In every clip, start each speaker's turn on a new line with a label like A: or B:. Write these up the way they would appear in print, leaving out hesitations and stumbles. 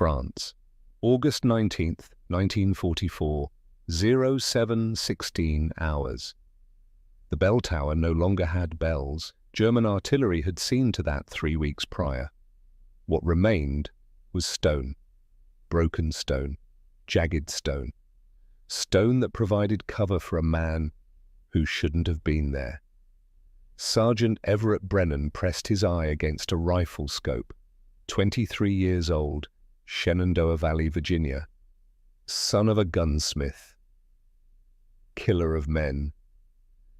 A: France, August 19th, 1944, 07:16 hours. The bell tower no longer had bells. German artillery had seen to that 3 weeks prior. What remained was stone. Broken stone. Jagged stone. Stone that provided cover for a man who shouldn't have been there. Sergeant Everett Brennan pressed his eye against a rifle scope. 23 years old, Shenandoah Valley, Virginia. Son of a gunsmith. Killer of men.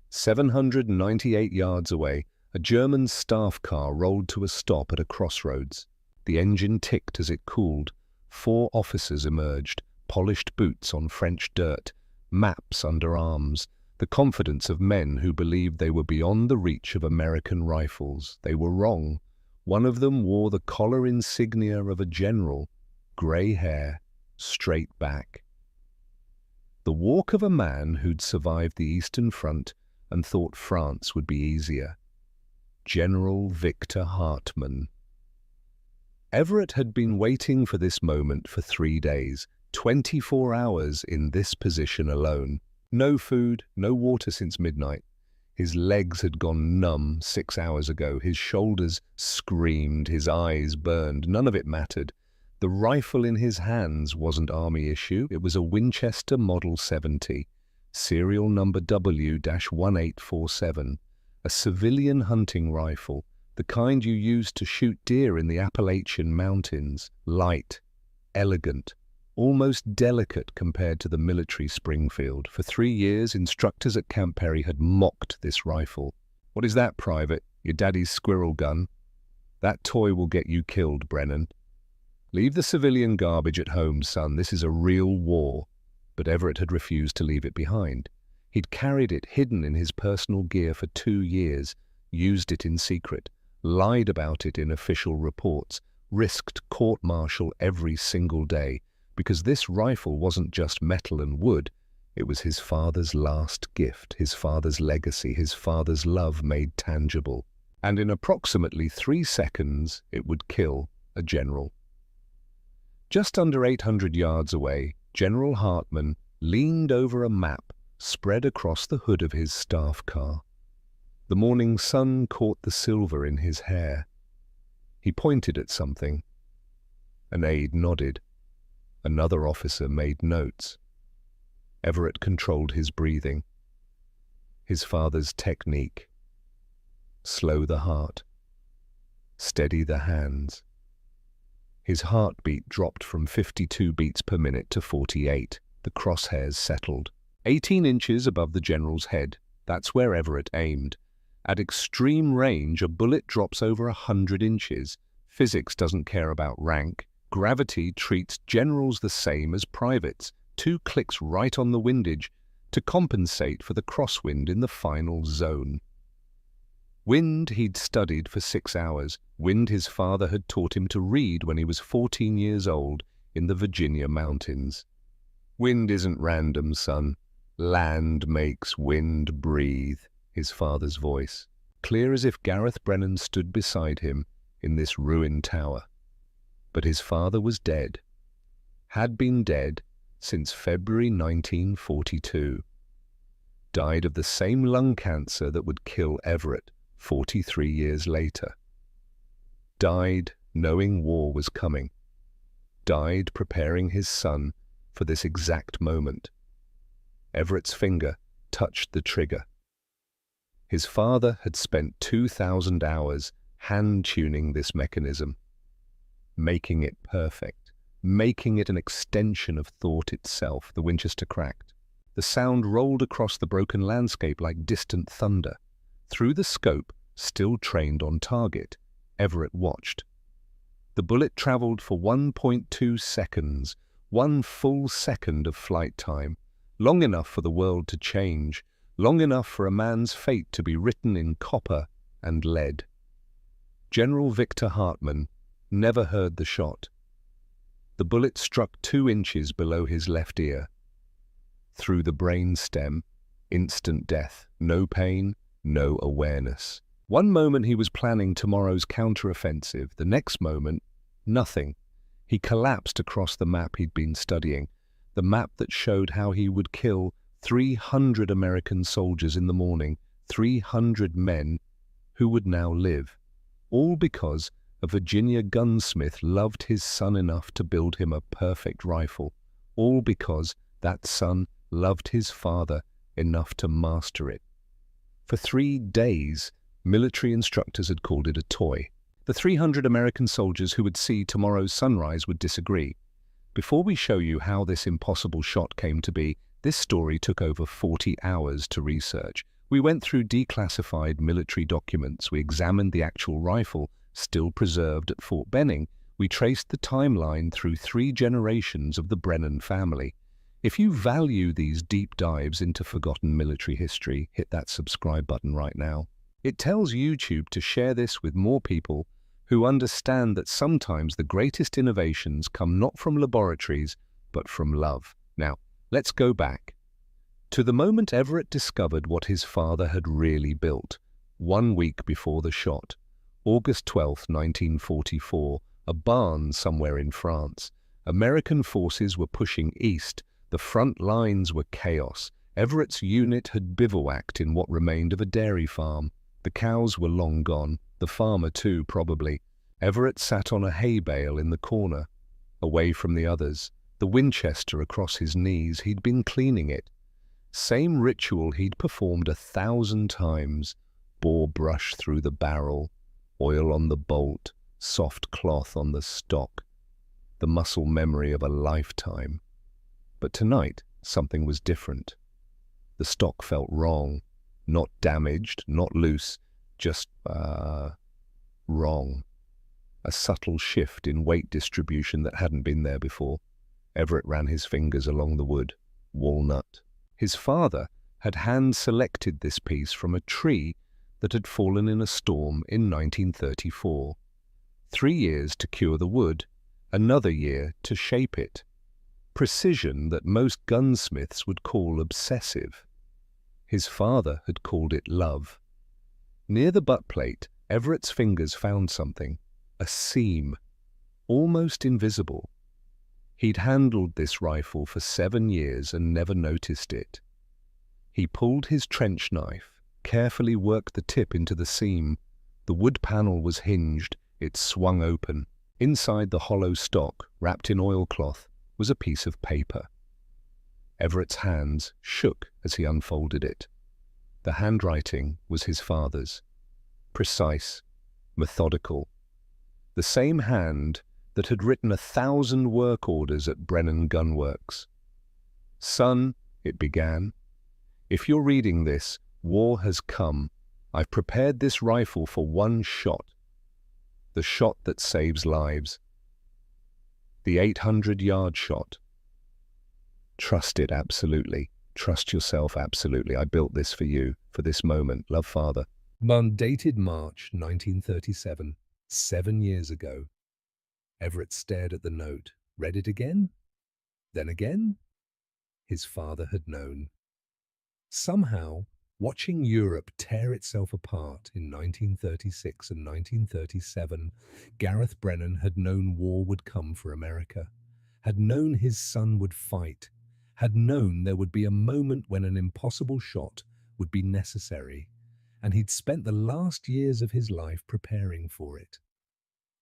A: 798 yards away, a German staff car rolled to a stop at a crossroads. The engine ticked as it cooled. 4 officers emerged, polished boots on French dirt, maps under arms, the confidence of men who believed they were beyond the reach of American rifles. They were wrong. One of them wore the collar insignia of a general, grey hair, straight back. The walk of a man who'd survived the Eastern Front and thought France would be easier. General Victor Hartmann. Everett had been waiting for this moment for 3 days, 24 hours in this position alone. No food, no water since midnight. His legs had gone numb 6 hours ago. His shoulders screamed, his eyes burned. None of it mattered. The rifle in his hands wasn't army issue. It was a Winchester Model 70, serial number W-1847, a civilian hunting rifle, the kind you use to shoot deer in the Appalachian Mountains. Light, elegant, almost delicate compared to the military Springfield. For 3 years, instructors at Camp Perry had mocked this rifle. "What is that, Private? Your daddy's squirrel gun? That toy will get you killed, Brennan. Leave the civilian garbage at home, son. This is a real war." But Everett had refused to leave it behind. He'd carried it hidden in his personal gear for 2 years, used it in secret, lied about it in official reports, risked court-martial every single day, because this rifle wasn't just metal and wood. It was his father's last gift, his father's legacy, his father's love made tangible. And in approximately 3 seconds, it would kill a general. Just under 800 yards away, General Hartmann leaned over a map spread across the hood of his staff car. The morning sun caught the silver in his hair. He pointed at something. An aide nodded. Another officer made notes. Everett controlled his breathing. His father's technique. Slow the heart. Steady the hands. His heartbeat dropped from 52 beats per minute to 48. The crosshairs settled. 18 inches above the general's head. That's where Everett aimed. At extreme range, a bullet drops over 100 inches. Physics doesn't care about rank. Gravity treats generals the same as privates. 2 clicks right on the windage to compensate for the crosswind in the final zone. Wind he'd studied for 6 hours. Wind his father had taught him to read when he was 14 years old in the Virginia mountains. Wind isn't random, son. Land makes wind breathe, his father's voice, clear as if Gareth Brennan stood beside him in this ruined tower. But his father was dead. Had been dead since February 1942. Died of the same lung cancer that would kill Everett 43 years later. Died knowing war was coming. Died preparing his son for this exact moment. Everett's finger touched the trigger. His father had spent 2,000 hours hand-tuning this mechanism, making it perfect, making it an extension of thought itself. The Winchester cracked. The sound rolled across the broken landscape like distant thunder. Through the scope, still trained on target, Everett watched. The bullet traveled for 1.2 seconds, 1 full second of flight time, long enough for the world to change, long enough for a man's fate to be written in copper and lead. General Victor Hartmann never heard the shot. The bullet struck 2 inches below his left ear. Through the brain stem, instant death, no pain, no awareness. One moment he was planning tomorrow's counteroffensive, the next moment, nothing. He collapsed across the map he'd been studying, the map that showed how he would kill 300 American soldiers in the morning, 300 men who would now live, all because a Virginia gunsmith loved his son enough to build him a perfect rifle, all because that son loved his father enough to master it. For 3 days, military instructors had called it a toy. The 300 American soldiers who would see tomorrow's sunrise would disagree. Before we show you how this impossible shot came to be, this story took over 40 hours to research. We went through declassified military documents. We examined the actual rifle, still preserved at Fort Benning. We traced the timeline through 3 generations of the Brennan family. If you value these deep dives into forgotten military history, hit that subscribe button right now. It tells YouTube to share this with more people who understand that sometimes the greatest innovations come not from laboratories, but from love. Now, let's go back to the moment Everett discovered what his father had really built. 1 week before the shot, August 12, 1944, a barn somewhere in France. American forces were pushing east. The front lines were chaos. Everett's unit had bivouacked in what remained of a dairy farm. The cows were long gone, the farmer too, probably. Everett sat on a hay bale in the corner, away from the others, the Winchester across his knees. He'd been cleaning it. Same ritual he'd performed 1,000 times. Bore brush through the barrel, oil on the bolt, soft cloth on the stock. The muscle memory of a lifetime. But tonight, something was different. The stock felt wrong. Not damaged, not loose, just, wrong. A subtle shift in weight distribution that hadn't been there before. Everett ran his fingers along the wood. Walnut. His father had hand-selected this piece from a tree that had fallen in a storm in 1934. 3 years to cure the wood, another year to shape it. Precision that most gunsmiths would call obsessive. His father had called it love. Near the butt plate, Everett's fingers found something, a seam, almost invisible. He'd handled this rifle for 7 years and never noticed it. He pulled his trench knife, carefully worked the tip into the seam. The wood panel was hinged, it swung open. Inside the hollow stock, wrapped in oilcloth, was a piece of paper. Everett's hands shook as he unfolded it. The handwriting was his father's. Precise, methodical. The same hand that had written 1,000 work orders at Brennan Gun Works. "Son," it began, "if you're reading this, war has come. I've prepared this rifle for one shot. The shot that saves lives. The 800-yard shot. Trust it, absolutely. Trust yourself, absolutely. I built this for you, for this moment. Love, Father." Dated March 1937, 7 years ago. Everett stared at the note, read it again, then again. His father had known. Somehow, watching Europe tear itself apart in 1936 and 1937, Gareth Brennan had known war would come for America, had known his son would fight, had known there would be a moment when an impossible shot would be necessary, and he'd spent the last years of his life preparing for it.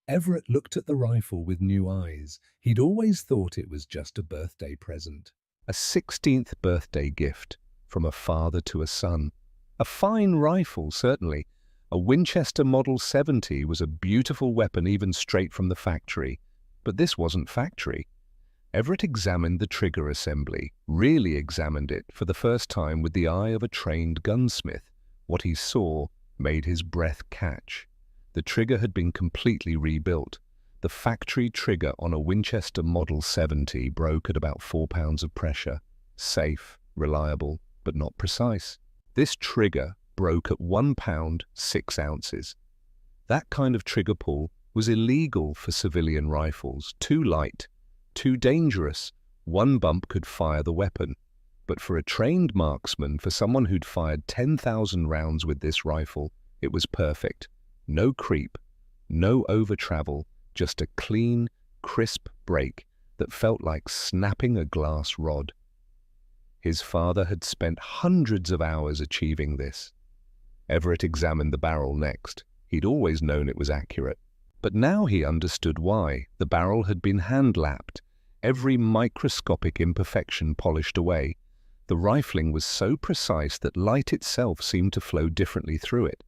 A: Everett looked at the rifle with new eyes. He'd always thought it was just a birthday present. A 16th birthday gift from a father to a son. A fine rifle, certainly. A Winchester Model 70 was a beautiful weapon even straight from the factory. But this wasn't factory. Everett examined the trigger assembly, really examined it for the first time with the eye of a trained gunsmith. What he saw made his breath catch. The trigger had been completely rebuilt. The factory trigger on a Winchester Model 70 broke at about 4 pounds of pressure. Safe, reliable, but not precise. This trigger broke at 1 pound, 6 ounces. That kind of trigger pull was illegal for civilian rifles. Too light, too dangerous. One bump could fire the weapon. But for a trained marksman, for someone who'd fired 10,000 rounds with this rifle, it was perfect. No creep, no over-travel, just a clean, crisp break that felt like snapping a glass rod. His father had spent hundreds of hours achieving this. Everett examined the barrel next. He'd always known it was accurate. But now he understood why. The barrel had been hand-lapped, every microscopic imperfection polished away. The rifling was so precise that light itself seemed to flow differently through it.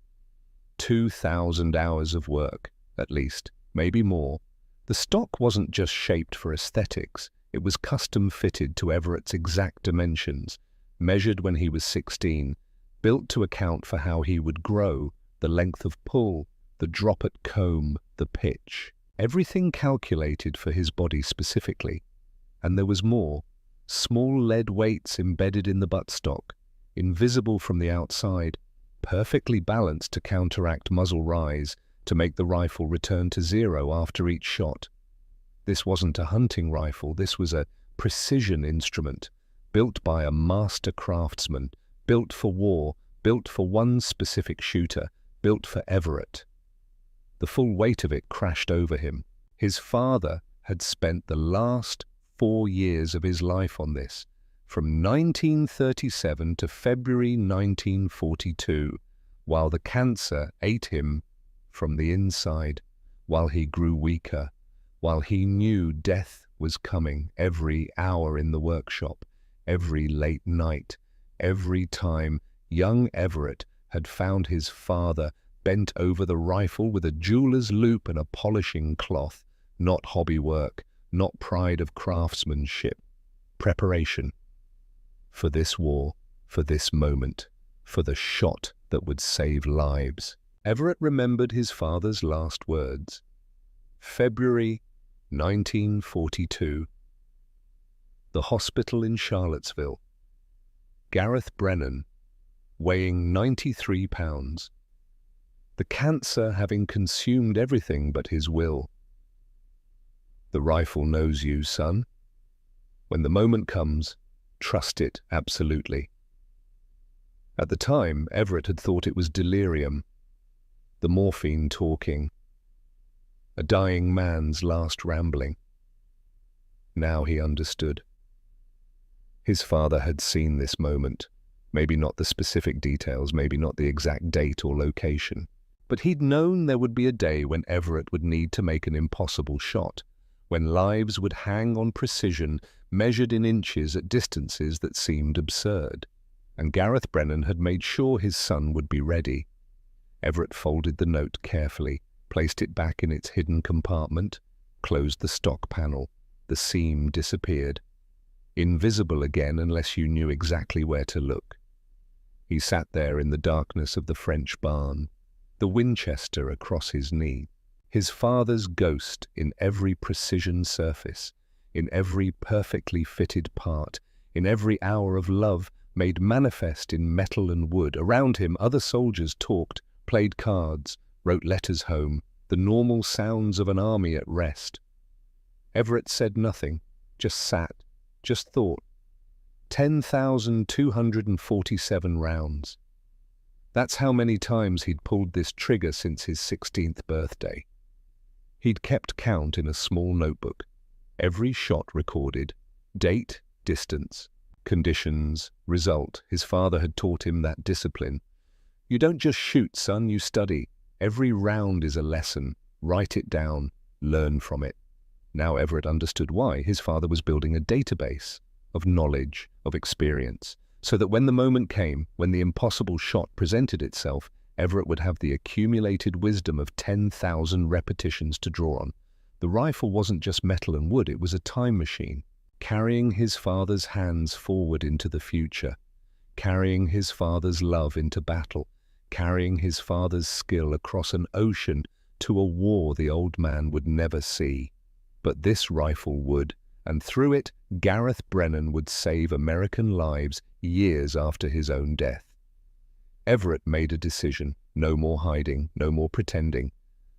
A: 2,000 hours of work, at least, maybe more. The stock wasn't just shaped for aesthetics. It was custom-fitted to Everett's exact dimensions, measured when he was 16, built to account for how he would grow, the length of pull, the drop at comb, the pitch. Everything calculated for his body specifically. And there was more. Small lead weights embedded in the buttstock, invisible from the outside, perfectly balanced to counteract muzzle rise, to make the rifle return to zero after each shot. This wasn't a hunting rifle, this was a precision instrument, built by a master craftsman, built for war, built for one specific shooter, built for Everett. The full weight of it crashed over him. His father had spent the last 4 years of his life on this, from 1937 to February 1942, while the cancer ate him from the inside, while he grew weaker, while he knew death was coming every hour in the workshop, every late night, every time young Everett had found his father bent over the rifle with a jeweler's loop and a polishing cloth, not hobby work, not pride of craftsmanship. Preparation. For this war, for this moment, for the shot that would save lives. Everett remembered his father's last words. February 1942. The hospital in Charlottesville. Gareth Brennan, weighing 93 pounds. The cancer having consumed everything but his will. The rifle knows you, son. When the moment comes, trust it absolutely. At the time, Everett had thought it was delirium, the morphine talking, a dying man's last rambling. Now he understood. His father had seen this moment, maybe not the specific details, maybe not the exact date or location, but he'd known there would be a day when Everett would need to make an impossible shot, when lives would hang on precision measured in inches at distances that seemed absurd. And Gareth Brennan had made sure his son would be ready. Everett folded the note carefully, placed it back in its hidden compartment, closed the stock panel. The seam disappeared, invisible again unless you knew exactly where to look. He sat there in the darkness of the French barn, the Winchester across his knee, his father's ghost in every precision surface, in every perfectly fitted part, in every hour of love made manifest in metal and wood. Around him, other soldiers talked, played cards, wrote letters home, the normal sounds of an army at rest. Everett said nothing, just sat, just thought. 10,247 rounds. That's how many times he'd pulled this trigger since his 16th birthday. He'd kept count in a small notebook, every shot recorded, date, distance, conditions, result. His father had taught him that discipline. You don't just shoot, son, you study. Every round is a lesson. Write it down, learn from it. Now Everett understood why. His father was building a database of knowledge, of experience, so that when the moment came, when the impossible shot presented itself, Everett would have the accumulated wisdom of 10,000 repetitions to draw on. The rifle wasn't just metal and wood, it was a time machine, carrying his father's hands forward into the future, carrying his father's love into battle, carrying his father's skill across an ocean to a war the old man would never see. But this rifle would, and through it, Gareth Brennan would save American lives years after his own death. Everett made a decision. No more hiding, no more pretending.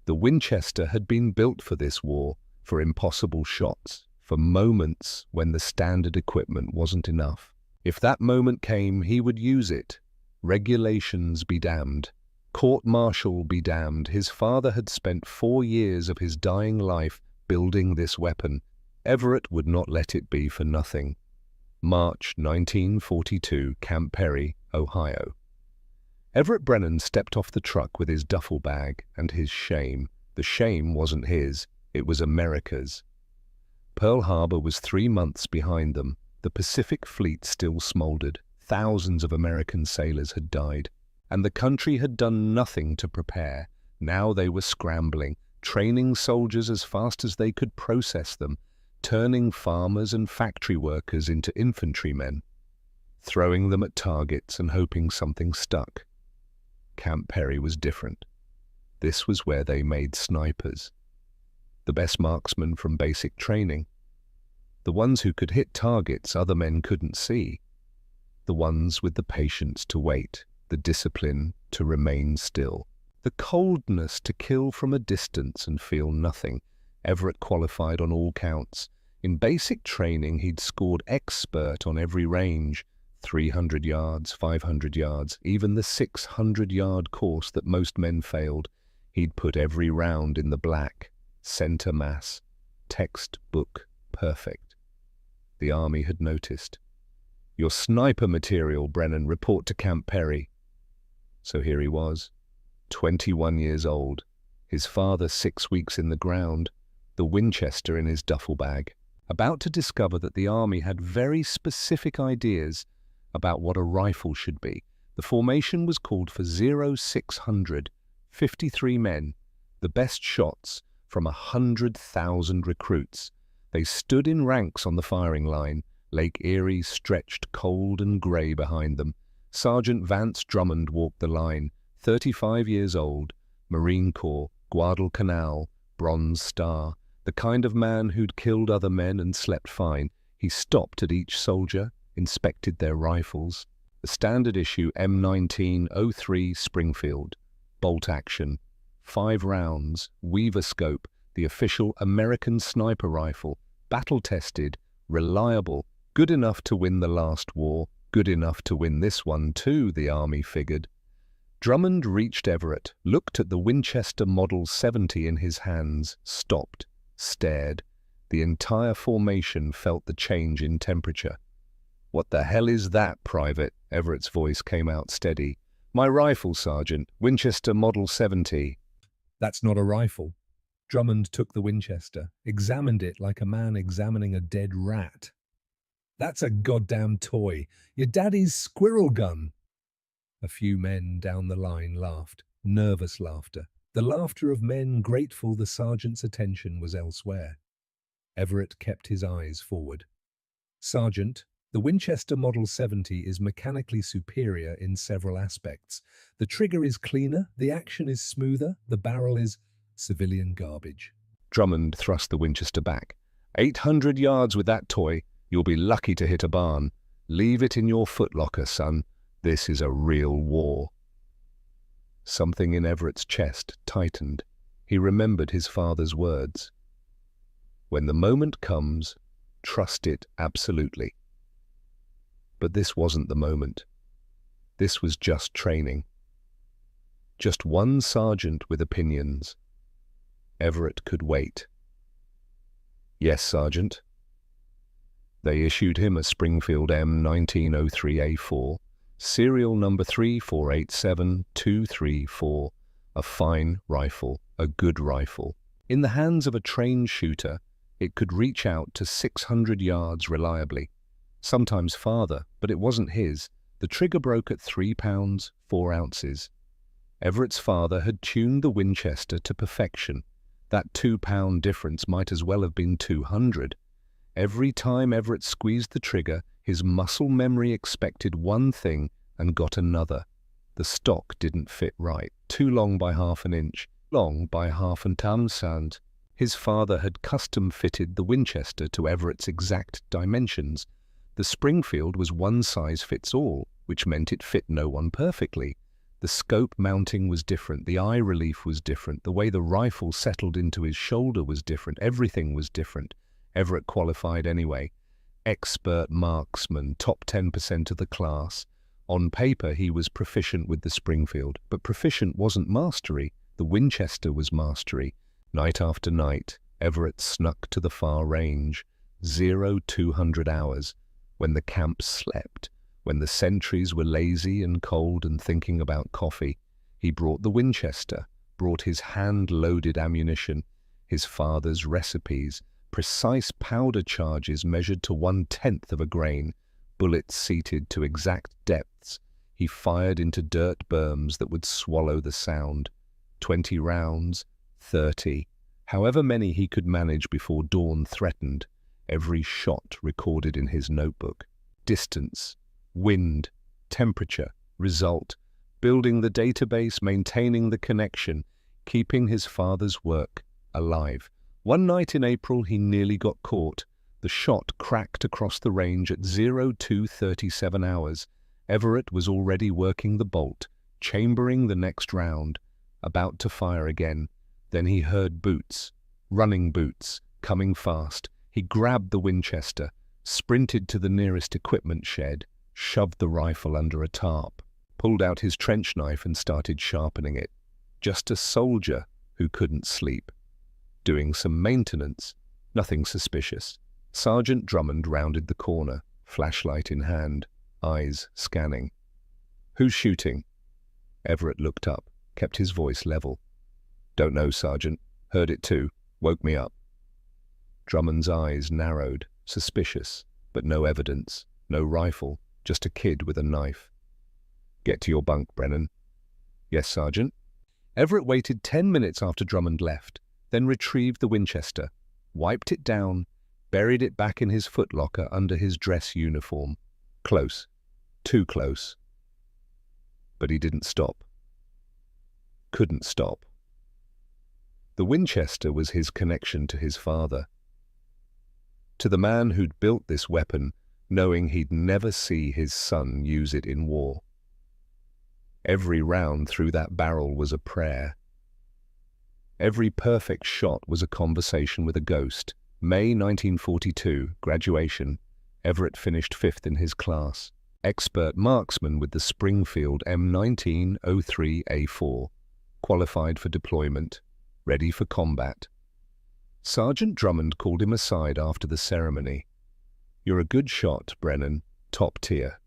A: The Winchester had been built for this war, for impossible shots, for moments when the standard equipment wasn't enough. If that moment came, he would use it. Regulations be damned. Court-martial be damned. His father had spent 4 years of his dying life building this weapon. Everett would not let it be for nothing. March 1942, Camp Perry, Ohio. Everett Brennan stepped off the truck with his duffel bag and his shame. The shame wasn't his, it was America's. Pearl Harbor was 3 months behind them. The Pacific Fleet still smoldered. Thousands of American sailors had died, and the country had done nothing to prepare. Now they were scrambling, training soldiers as fast as they could process them, turning farmers and factory workers into infantrymen, throwing them at targets and hoping something stuck. Camp Perry was different. This was where they made snipers, the best marksmen from basic training, the ones who could hit targets other men couldn't see, the ones with the patience to wait, the discipline to remain still, the coldness to kill from a distance and feel nothing. Everett qualified on all counts. In basic training, he'd scored expert on every range, 300 yards, 500 yards, even the 600-yard course that most men failed. He'd put every round in the black, center mass, textbook perfect. The Army had noticed. "Your sniper material, Brennan, report to Camp Perry." So here he was, 21 years old, his father 6 weeks in the ground, the Winchester in his duffel bag, about to discover that the Army had very specific ideas about what a rifle should be. The formation was called for 0600, 53 men, the best shots from 100,000 recruits. They stood in ranks on the firing line. Lake Erie stretched cold and grey behind them. Sergeant Vance Drummond walked the line, 35 years old, Marine Corps, Guadalcanal, Bronze Star, the kind of man who'd killed other men and slept fine. He stopped at each soldier, inspected their rifles. The standard issue M1903 Springfield, bolt action, 5 rounds, Weaver scope, the official American sniper rifle, battle-tested, reliable, good enough to win the last war, good enough to win this one too, the Army figured. Drummond reached Everett, looked at the Winchester Model 70 in his hands, stopped, stared. The entire formation felt the change in temperature. "What the hell is that, Private?" Everett's voice came out steady. "My rifle, Sergeant. Winchester Model 70. "That's not a rifle." Drummond took the Winchester, examined it like a man examining a dead rat. "That's a goddamn toy. Your daddy's squirrel gun." A few men down the line laughed, nervous laughter, the laughter of men grateful the sergeant's attention was elsewhere. Everett kept his eyes forward. "Sergeant, the Winchester Model 70 is mechanically superior in several aspects. The trigger is cleaner, the action is smoother, the barrel is civilian garbage." Drummond thrust the Winchester back. 800 yards with that toy. You'll be lucky to hit a barn. Leave it in your footlocker, son. This is a real war." Something in Everett's chest tightened. He remembered his father's words. "When the moment comes, trust it absolutely." But this wasn't the moment. This was just training. Just one sergeant with opinions. Everett could wait. "Yes, Sergeant." They issued him a Springfield M1903A4, serial number 3487234, a fine rifle, a good rifle. In the hands of a trained shooter, it could reach out to 600 yards reliably, sometimes farther, but it wasn't his. The trigger broke at 3 pounds, 4 ounces. Everett's father had tuned the Winchester to perfection. That 2-pound difference might as well have been 200. Every time Everett squeezed the trigger, his muscle memory expected one thing and got another. The stock didn't fit right, too long by half an inch, long by half an inch. His father had custom-fitted the Winchester to Everett's exact dimensions. The Springfield was one size fits all, which meant it fit no one perfectly. The scope mounting was different, the eye relief was different, the way the rifle settled into his shoulder was different, everything was different. Everett qualified anyway. Expert marksman, top 10% of the class. On paper, he was proficient with the Springfield, but proficient wasn't mastery. The Winchester was mastery. Night after night, Everett snuck to the far range, 0200 hours, when the camp slept, when the sentries were lazy and cold and thinking about coffee. He brought the Winchester, brought his hand-loaded ammunition, his father's recipes, precise powder charges measured to 1/10 of a grain, bullets seated to exact depths. He fired into dirt berms that would swallow the sound. 20 rounds, 30, however many he could manage before dawn threatened, every shot recorded in his notebook. Distance, wind, temperature, result, building the database, maintaining the connection, keeping his father's work alive. One night in April, he nearly got caught. The shot cracked across the range at 0237 hours. Everett was already working the bolt, chambering the next round, about to fire again. Then he heard boots, running boots, coming fast. He grabbed the Winchester, sprinted to the nearest equipment shed, shoved the rifle under a tarp, pulled out his trench knife and started sharpening it. Just a soldier who couldn't sleep. Doing some maintenance, nothing suspicious. Sergeant Drummond rounded the corner, flashlight in hand, eyes scanning. "Who's shooting?" Everett looked up, kept his voice level. "Don't know, Sergeant. Heard it too. Woke me up." Drummond's eyes narrowed, suspicious, but no evidence, no rifle, just a kid with a knife. "Get to your bunk, Brennan." "Yes, Sergeant." Everett waited 10 minutes after Drummond left, then retrieved the Winchester, wiped it down, buried it back in his footlocker under his dress uniform. Close. Too close. But he didn't stop. Couldn't stop. The Winchester was his connection to his father. To the man who'd built this weapon, knowing he'd never see his son use it in war. Every round through that barrel was a prayer. Every perfect shot was a conversation with a ghost. May 1942, graduation. Everett finished 5th in his class. Expert marksman with the Springfield M1903A4. Qualified for deployment. Ready for combat. Sergeant Drummond called him aside after the ceremony. "You're a good shot, Brennan. Top tier."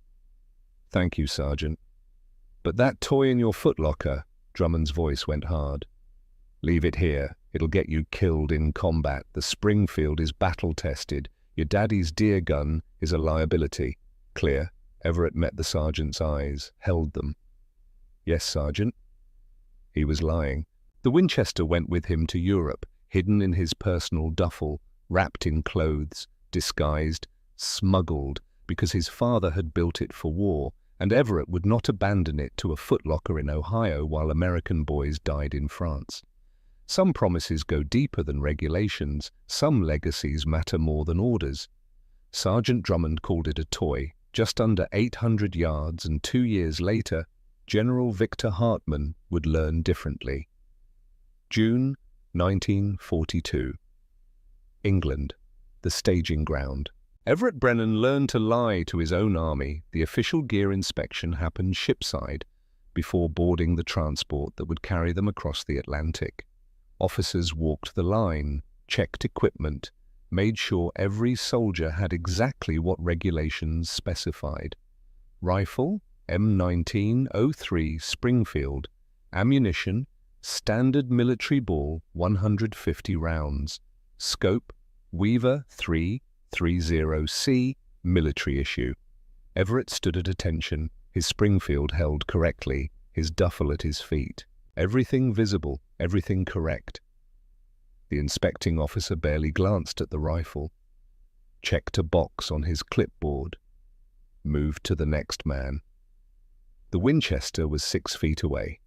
A: "Thank you, Sergeant." "But that toy in your footlocker," Drummond's voice went hard. "Leave it here. It'll get you killed in combat. The Springfield is battle-tested. Your daddy's deer gun is a liability. Clear?" Everett met the sergeant's eyes, held them. "Yes, Sergeant." He was lying. The Winchester went with him to Europe, hidden in his personal duffel, wrapped in clothes, disguised, smuggled, because his father had built it for war, and Everett would not abandon it to a footlocker in Ohio while American boys died in France. Some promises go deeper than regulations, some legacies matter more than orders. Sergeant Drummond called it a toy, just under 800 yards, and 2 years later, General Victor Hartmann would learn differently. June 1942. England, the staging ground. Everett Brennan learned to lie to his own army. The official gear inspection happened shipside, before boarding the transport that would carry them across the Atlantic. Officers walked the line, checked equipment, made sure every soldier had exactly what regulations specified. Rifle, M1903 Springfield. Ammunition, standard military ball, 150 rounds. Scope, Weaver 330C, military issue. Everett stood at attention, his Springfield held correctly, his duffel at his feet. Everything visible, everything correct. The inspecting officer barely glanced at the rifle, checked a box on his clipboard, moved to the next man. The Winchester was 6 feet away,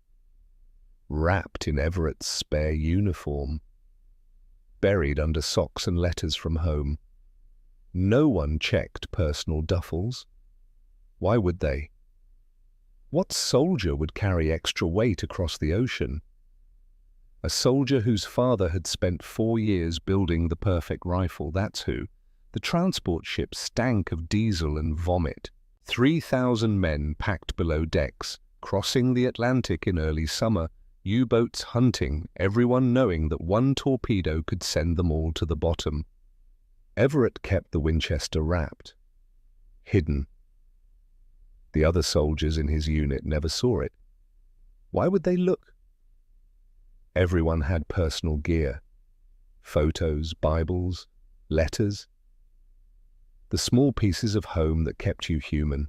A: wrapped in Everett's spare uniform, buried under socks and letters from home. No one checked personal duffels. Why would they? What soldier would carry extra weight across the ocean? A soldier whose father had spent 4 years building the perfect rifle, that's who. The transport ship stank of diesel and vomit. 3,000 men packed below decks, crossing the Atlantic in early summer, U-boats hunting, everyone knowing that one torpedo could send them all to the bottom. Everett kept the Winchester wrapped, hidden. The other soldiers in his unit never saw it. Why would they look? Everyone had personal gear, photos, Bibles, letters, the small pieces of home that kept you human.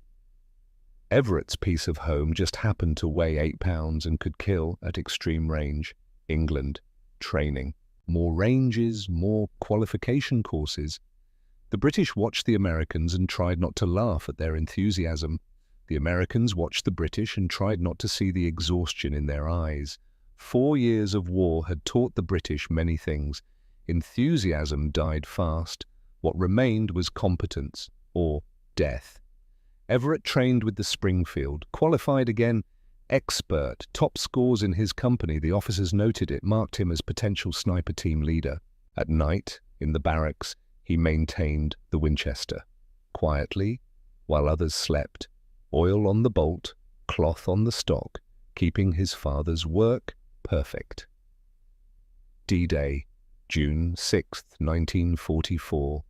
A: Everett's piece of home just happened to weigh 8 pounds and could kill at extreme range. England. Training. More ranges, more qualification courses. The British watched the Americans and tried not to laugh at their enthusiasm. The Americans watched the British and tried not to see the exhaustion in their eyes. 4 years of war had taught the British many things. Enthusiasm died fast. What remained was competence, or death. Everett trained with the Springfield, qualified again, expert, top scores in his company. The officers noted it, marked him as potential sniper team leader. At night, in the barracks, he maintained the Winchester. Quietly, while others slept, oil on the bolt, cloth on the stock, keeping his father's work perfect. D-Day, June 6, 1944,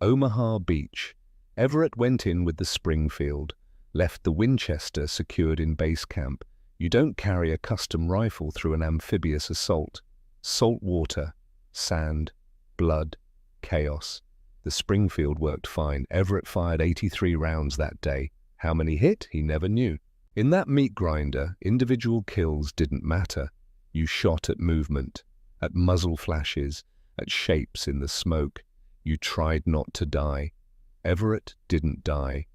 A: Omaha Beach. Everett went in with the Springfield, left the Winchester secured in base camp. You don't carry a custom rifle through an amphibious assault. Salt water, sand, blood, chaos. The Springfield worked fine. Everett fired 83 rounds that day. How many hit? He never knew. In that meat grinder, individual kills didn't matter. You shot at movement, at muzzle flashes, at shapes in the smoke. You tried not to die. Everett didn't die.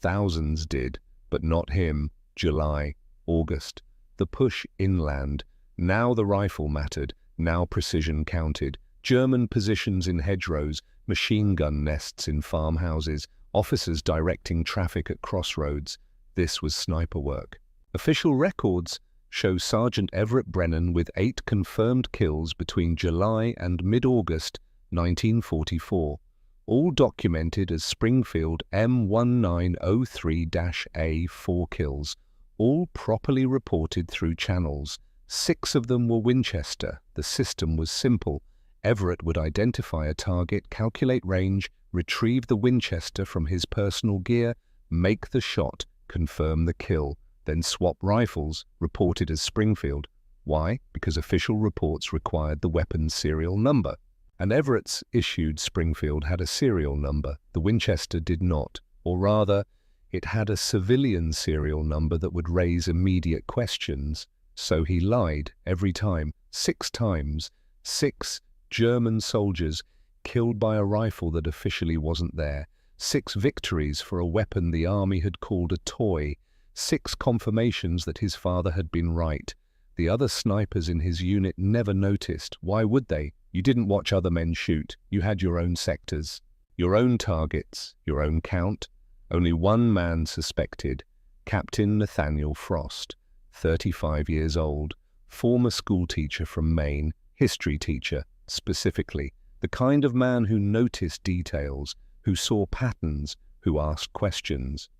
A: Thousands did, but not him. July, August. The push inland. Now the rifle mattered. Now precision counted. German positions in hedgerows, machine gun nests in farmhouses, officers directing traffic at crossroads. This was sniper work. Official records show Sergeant Everett Brennan with 8 confirmed kills between July and mid-August 1944. All documented as Springfield M1903-A 4 kills, all properly reported through channels. 6 of them were Winchester. The system was simple. Everett would identify a target, calculate range, retrieve the Winchester from his personal gear, make the shot, confirm the kill, then swap rifles, reported as Springfield. Why? Because official reports required the weapon's serial number. And Everett's issued Springfield had a serial number. The Winchester did not, or rather, it had a civilian serial number that would raise immediate questions. So he lied every time, 6 times. 6 German soldiers killed by a rifle that officially wasn't there. 6 victories for a weapon the army had called a toy. 6 confirmations that his father had been right. The other snipers in his unit never noticed. Why would they? You didn't watch other men shoot. You had your own sectors, your own targets, your own count. Only one man suspected, Captain Nathaniel Frost, 35 years old, former schoolteacher from Maine, history teacher, specifically, the kind of man who noticed details, who saw patterns, who asked questions.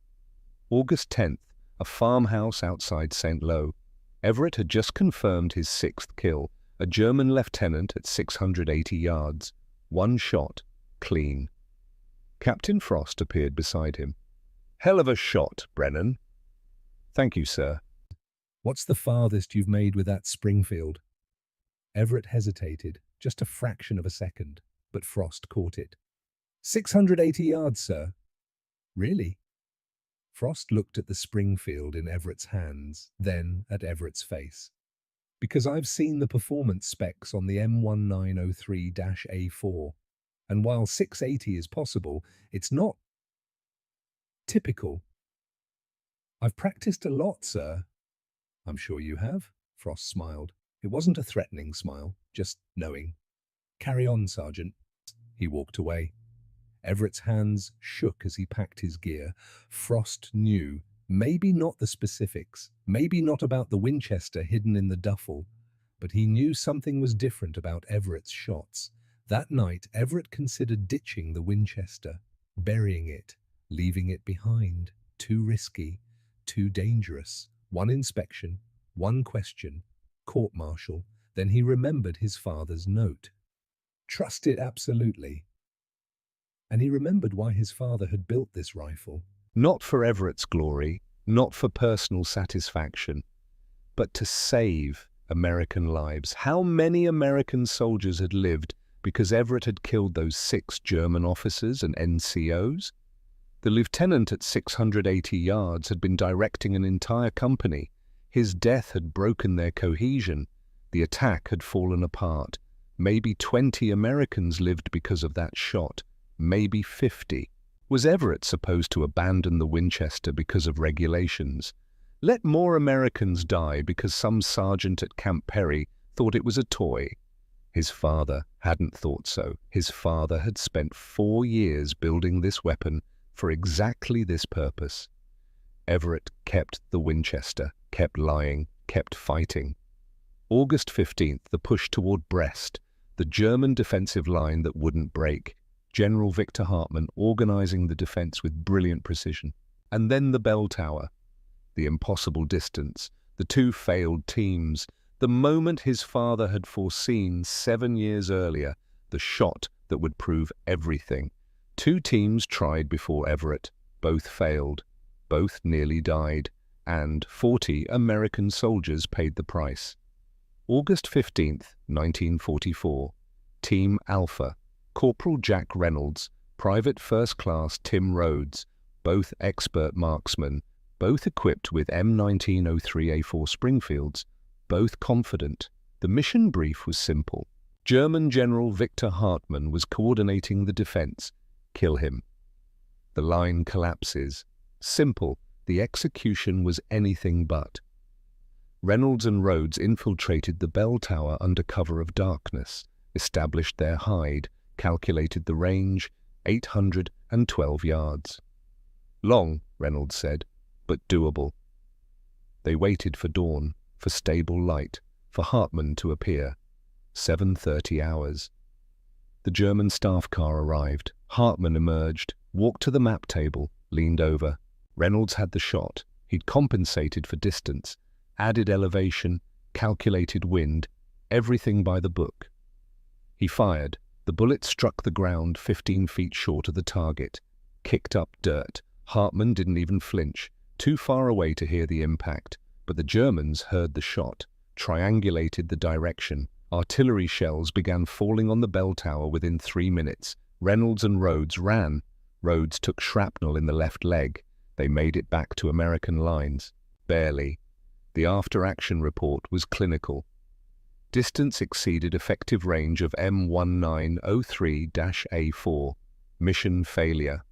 A: August 10th, a farmhouse outside St. Lo. Everett had just confirmed his 6th kill, a German lieutenant at 680 yards. 1 shot, clean. Captain Frost appeared beside him. "Hell of a shot, Brennan." "Thank you, sir."
B: "What's the farthest you've made with that Springfield?" Everett hesitated, just a fraction of a second, but Frost caught it. 680 yards, sir." "Really?" Frost looked at the Springfield in Everett's hands, then at Everett's face. "Because I've seen the performance specs on the M1903-A4, and while 680 is possible, it's not typical. I've practiced a lot, sir." "I'm sure you have," Frost smiled. It wasn't a threatening smile, just knowing. "Carry on, Sergeant." He walked away. Everett's hands shook as he packed his gear. Frost knew, maybe not the specifics, maybe not about the Winchester hidden in the duffel, but he knew something was different about Everett's shots. That night, Everett considered ditching the Winchester, burying it, leaving it behind. Too risky, too dangerous. 1 inspection, 1 question, court-martial. Then he remembered his father's note. Trust it absolutely. And he remembered why his father had built this rifle.
A: Not for Everett's glory, not for personal satisfaction, but to save American lives. How many American soldiers had lived because Everett had killed those 6 German officers and NCOs? The lieutenant at 680 yards had been directing an entire company. His death had broken their cohesion. The attack had fallen apart. Maybe 20 Americans lived because of that shot. Maybe 50. Was Everett supposed to abandon the Winchester because of regulations? Let more Americans die because some sergeant at Camp Perry thought it was a toy. His father hadn't thought so. His father had spent 4 years building this weapon for exactly this purpose. Everett kept the Winchester, kept lying, kept fighting. August 15th, the push toward Brest, the German defensive line that wouldn't break. General Victor Hartmann organizing the defense with brilliant precision. And then the bell tower. The impossible distance, the 2 failed teams, the moment his father had foreseen 7 years earlier, the shot that would prove everything. 2 teams tried before Everett, both failed, both nearly died, and 40 American soldiers paid the price. August 15th, 1944, Team Alpha, Corporal Jack Reynolds, Private First Class Tim Rhodes, both expert marksmen, both equipped with M1903A4 Springfields, both confident. The mission brief was simple. German General Victor Hartmann was coordinating the defense. Kill him. The line collapses. Simple. The execution was anything but. Reynolds and Rhodes infiltrated the bell tower under cover of darkness, established their hide, calculated the range, 812 yards. Long, Reynolds said, but doable. They waited for dawn, for stable light, for Hartmann to appear. 7:30 hours. The German staff car arrived. Hartmann emerged, walked to the map table, leaned over. Reynolds had the shot. He'd compensated for distance, added elevation, calculated wind, everything by the book. He fired. The bullet struck the ground 15 feet short of the target, kicked up dirt. Hartmann didn't even flinch, too far away to hear the impact, but the Germans heard the shot, triangulated the direction. Artillery shells began falling on the bell tower within 3 minutes. Reynolds and Rhodes ran. Rhodes took shrapnel in the left leg. They made it back to American lines. Barely. The after-action report was clinical. Distance exceeded effective range of M1903-A4. Mission failure.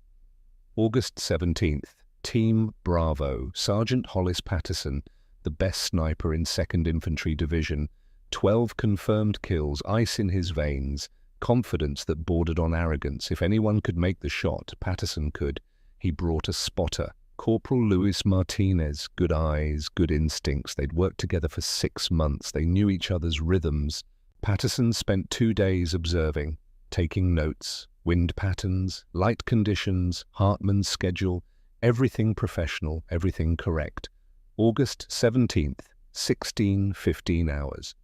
A: August 17th. Team Bravo. Sergeant Hollis Patterson, the best sniper in 2nd Infantry Division. 12 confirmed kills, ice in his veins, confidence that bordered on arrogance. If anyone could make the shot, Patterson could. He brought a spotter. Corporal Luis Martinez, good eyes, good instincts. They'd worked together for 6 months. They knew each other's rhythms. Patterson spent 2 days observing, taking notes, wind patterns, light conditions, Hartmann's schedule, everything professional, everything correct. August 17th, 16:15 hours.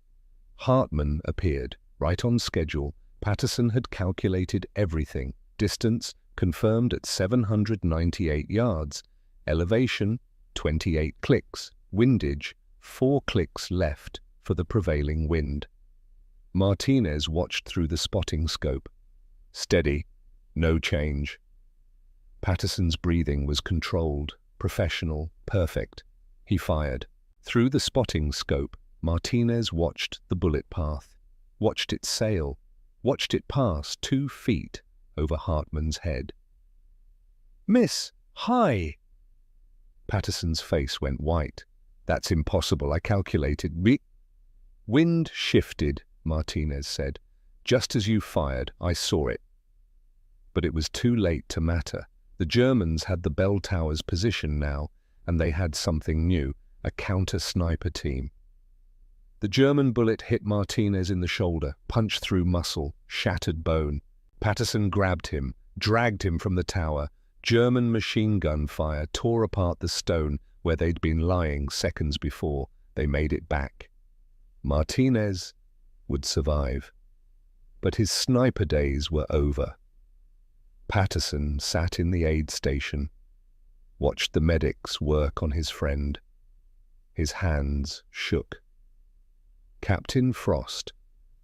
A: Hartmann appeared, right on schedule. Patterson had calculated everything. Distance confirmed at 798 yards. Elevation, 28 clicks. Windage, 4 clicks left for the prevailing wind. Martinez watched through the spotting scope. Steady, no change. Patterson's breathing was controlled, professional, perfect. He fired. Through the spotting scope, Martinez watched the bullet path, watched it sail, watched it pass 2 feet over Hartmann's head. Miss, high! Patterson's face went white. That's impossible, I calculated. Wind shifted, Martinez said. Just as you fired, I saw it. But it was too late to matter. The Germans had the bell tower's position now, and they had something new, a counter-sniper team. The German bullet hit Martinez in the shoulder, punched through muscle, shattered bone. Patterson grabbed him, dragged him from the tower. German machine gun fire tore apart the stone where they'd been lying seconds before. They made it back. Martinez would survive, but his sniper days were over. Patterson sat in the aid station, watched the medics work on his friend. His hands shook. Captain Frost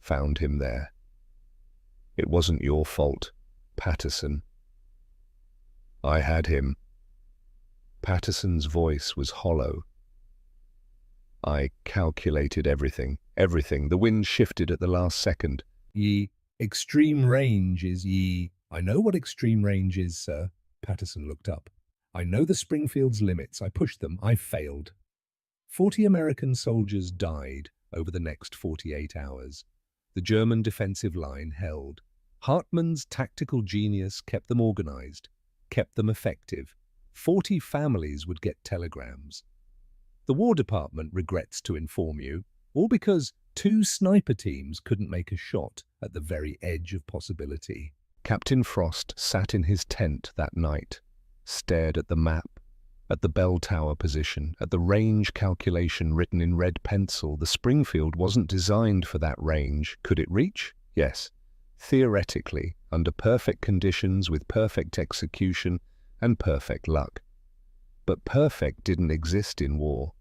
A: found him there. "It wasn't your fault, Patterson." "I had him." Patterson's voice was hollow. "I calculated everything. Everything. The wind shifted at the last second."
B: Extreme range is ye. I know what extreme range is, sir." Patterson looked up. "I know the Springfield's limits. I pushed them. I failed." 40 American soldiers died over the next 48 hours. The German defensive line held. Hartmann's tactical genius kept them organized, kept them effective. 40 families would get telegrams. The War Department regrets to inform you, all because 2 sniper teams couldn't make a shot at the very edge of possibility. Captain Frost sat in his tent that night, stared at the map, at the bell tower position, at the range calculation written in red pencil. The Springfield wasn't designed for that range. Could it reach? Yes. Theoretically, under perfect conditions with perfect execution and perfect luck. But perfect didn't exist in war.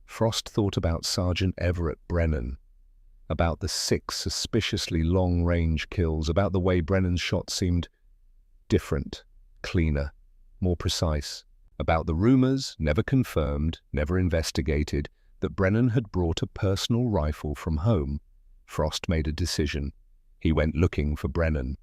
B: Frost thought about Sergeant Everett Brennan, about the 6 suspiciously long-range kills, about the way Brennan's shot seemed different, cleaner, more precise, about the rumors, never confirmed, never investigated, that Brennan had brought a personal rifle from home. Frost made a decision. He went looking for Brennan.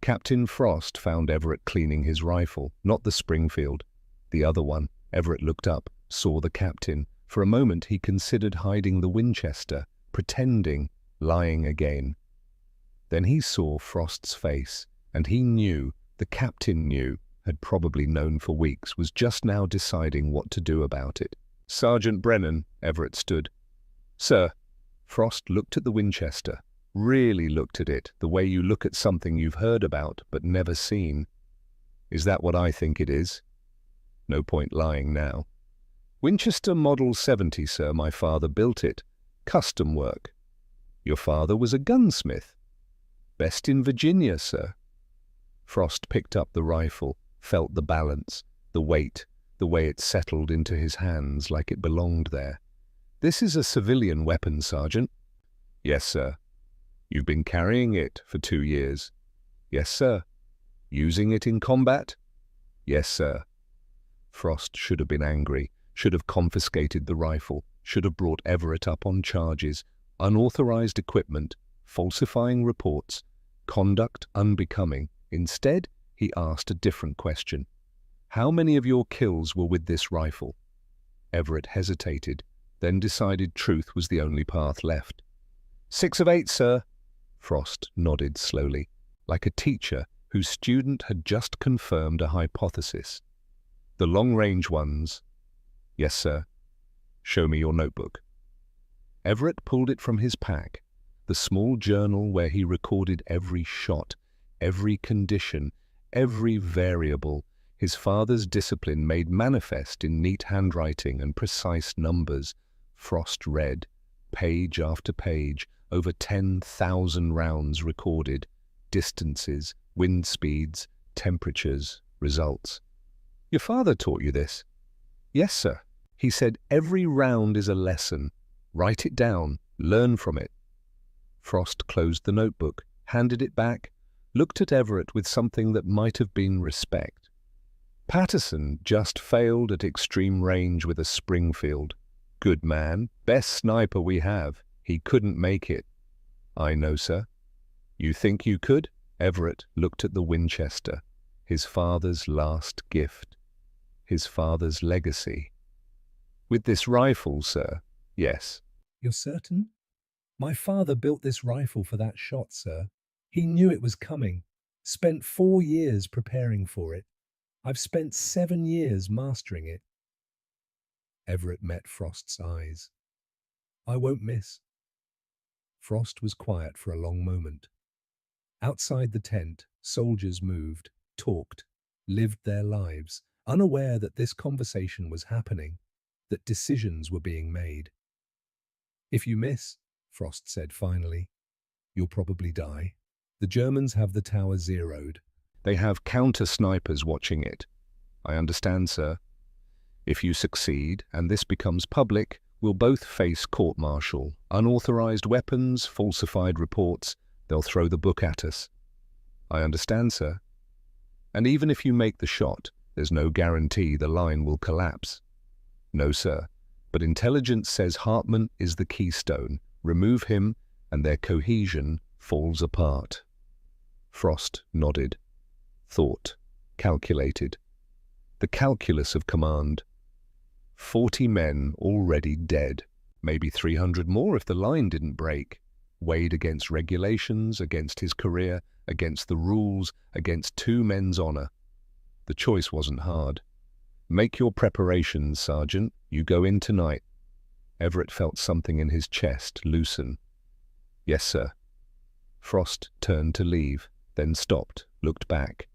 B: Captain Frost found Everett cleaning his rifle, not the Springfield, the other one. Everett looked up, saw the captain. For a moment he considered hiding the Winchester, pretending, lying again. Then he saw Frost's face, and he knew, the captain knew, had probably known for weeks, was just now deciding what to do about it. "Sergeant Brennan," Everett stood. "Sir." Frost looked at the Winchester, really looked at it, the way you look at something you've heard about but never seen. "Is that what I think it is?" "No point lying now." "Winchester Model 70, sir. My father built it. Custom work." "Your father was a gunsmith." "Best in Virginia, sir." Frost picked up the rifle, felt the balance, the weight, the way it settled into his hands like it belonged there. "This is a civilian weapon, Sergeant." "Yes, sir." "You've been carrying it for 2 years." "Yes, sir." "Using it in combat?" "Yes, sir." Frost should have been angry, should have confiscated the rifle, should have brought Everett up on charges, unauthorized equipment, falsifying reports, conduct unbecoming. Instead, he asked a different question. "How many of your kills were with this rifle?" Everett hesitated, then decided truth was the only path left. 6 of 8, sir." Frost nodded slowly, like a teacher whose student had just confirmed a hypothesis. "The long-range ones?" "Yes, sir." "Show me your notebook." Everett pulled it from his pack, the small journal where he recorded every shot, every condition, every variable, his father's discipline made manifest in neat handwriting and precise numbers. Frost read, page after page, over 10,000 rounds recorded, distances, wind speeds, temperatures, results. "Your father taught you this?" "Yes, sir. He said every round is a lesson. Write it down, learn from it." Frost closed the notebook, handed it back, looked at Everett with something that might have been respect. "Patterson just failed at extreme range with a Springfield. Good man, best sniper we have. He couldn't make it." "I know, sir." "You think you could?" Everett looked at the Winchester, his father's last gift, his father's legacy. "With this rifle, sir, yes." "You're certain?" "My father built this rifle for that shot, sir. He knew it was coming. Spent 4 years preparing for it. I've spent 7 years mastering it." Everett met Frost's eyes. "I won't miss." Frost was quiet for a long moment. Outside the tent, soldiers moved, talked, lived their lives, unaware that this conversation was happening, that decisions were being made. If you miss, Frost said finally, you'll probably die. The Germans have the tower zeroed.
A: They have counter-snipers watching it. I understand, sir. If you succeed, and this becomes public, we'll both face court-martial. Unauthorized weapons, falsified reports, they'll throw the book at us. I understand, sir. And even if you make the shot, there's no guarantee the line will collapse. No, sir. But intelligence says Hartman is the keystone. Remove him, and their cohesion falls apart. Frost nodded. Thought. Calculated. The calculus of command. 40 men already dead. Maybe 300 more if the line didn't break. Weighed against regulations, against his career, against the rules, against 2 men's honor. The choice wasn't hard. Make your preparations, Sergeant. You go in tonight. Everett felt something in his chest loosen. Yes, sir. Frost turned to leave, then stopped, looked back.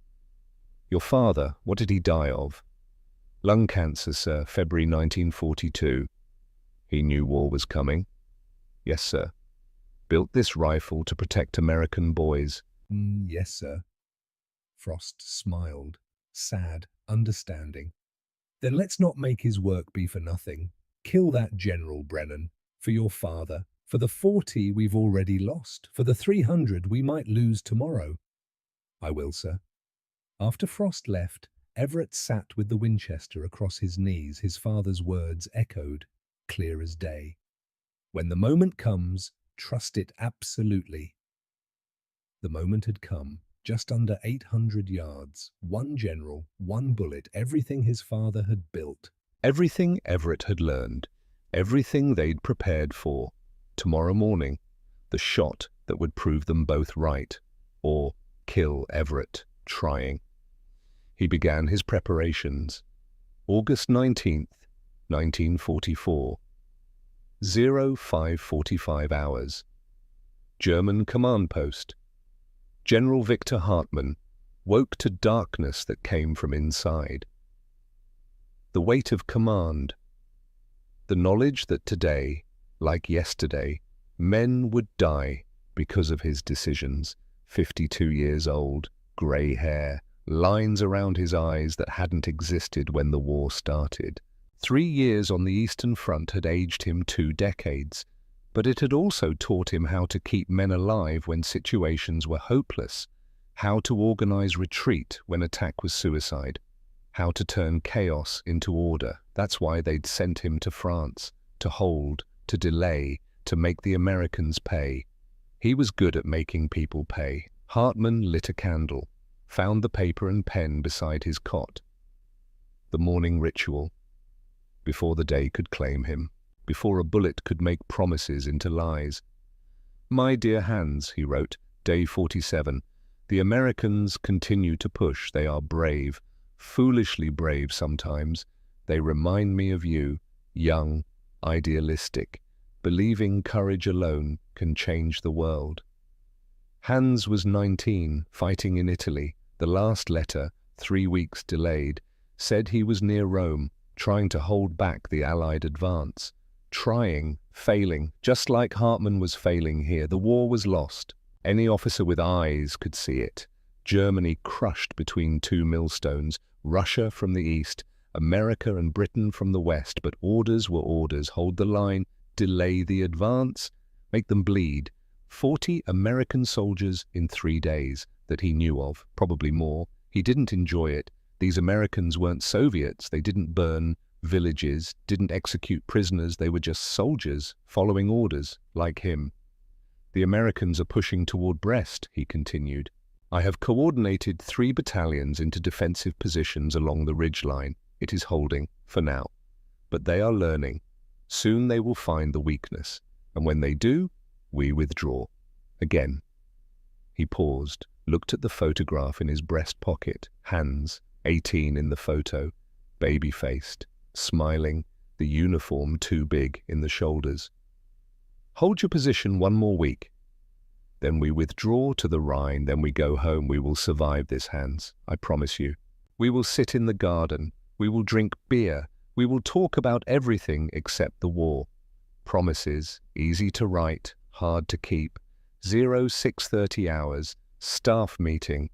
A: Your father, what did he die of? Lung cancer, sir, February 1942. He knew war was coming. Yes, sir. Built this rifle to protect American boys.
B: Yes, sir. Frost smiled, sad, understanding. Then let's not make his work be for nothing. Kill that General Brennan, for your father, for the 40 we've already lost, for the 300 we might lose tomorrow. I will, sir. After Frost left, Everett sat with the Winchester across his knees, his father's words echoed, clear as day. When the moment comes, trust it absolutely. The moment had come. Just under 800 yards, 1 general, 1 bullet, everything his father had built.
A: Everything Everett had learned, everything they'd prepared for. Tomorrow morning, the shot that would prove them both right, or kill Everett trying. He began his preparations. August 19th, 1944. 05:45 hours. German command post. General Victor Hartmann woke to darkness that came from inside. The weight of command. The knowledge that today, like yesterday, men would die because of his decisions. 52 years old, grey hair, lines around his eyes that hadn't existed when the war started. 3 years on the Eastern Front had aged him 2 decades. But it had also taught him how to keep men alive when situations were hopeless, how to organize retreat when attack was suicide, how to turn chaos into order. That's why they'd sent him to France, to hold, to delay, to make the Americans pay. He was good at making people pay. Hartmann lit a candle, found the paper and pen beside his cot. The morning ritual, before the day could claim him. Before a bullet could make promises into lies. My dear Hans, he wrote, day 47, the Americans continue to push. They are brave, foolishly brave sometimes. They remind me of you, young, idealistic, believing courage alone can change the world. Hans was 19, fighting in Italy. The last letter, 3 weeks delayed, said he was near Rome, trying to hold back the Allied advance. Trying, failing, just like Hartmann was failing here. The war was lost. Any officer with eyes could see it. Germany crushed between 2 millstones, Russia from the east, America and Britain from the west, but orders were orders. Hold the line, delay the advance, make them bleed. 40 American soldiers in 3 days that he knew of, probably more. He didn't enjoy it. These Americans weren't Soviets. They didn't burn villages, didn't execute prisoners. They were just soldiers following orders, like him. The Americans are pushing toward Brest, he continued. I have coordinated 3 battalions into defensive positions along the ridgeline. It is holding, for now. But they are learning. Soon they will find the weakness. And when they do, we withdraw. Again. He paused, looked at the photograph in his breast pocket. Hans, 18 in the photo, baby-faced, smiling, the uniform too big in the shoulders. Hold your position 1 more week. Then we withdraw to the Rhine, then we go home. We will survive this, Hans, I promise you. We will sit in the garden. We will drink beer. We will talk about everything except the war. Promises, easy to write, hard to keep. 0630 hours, staff meeting,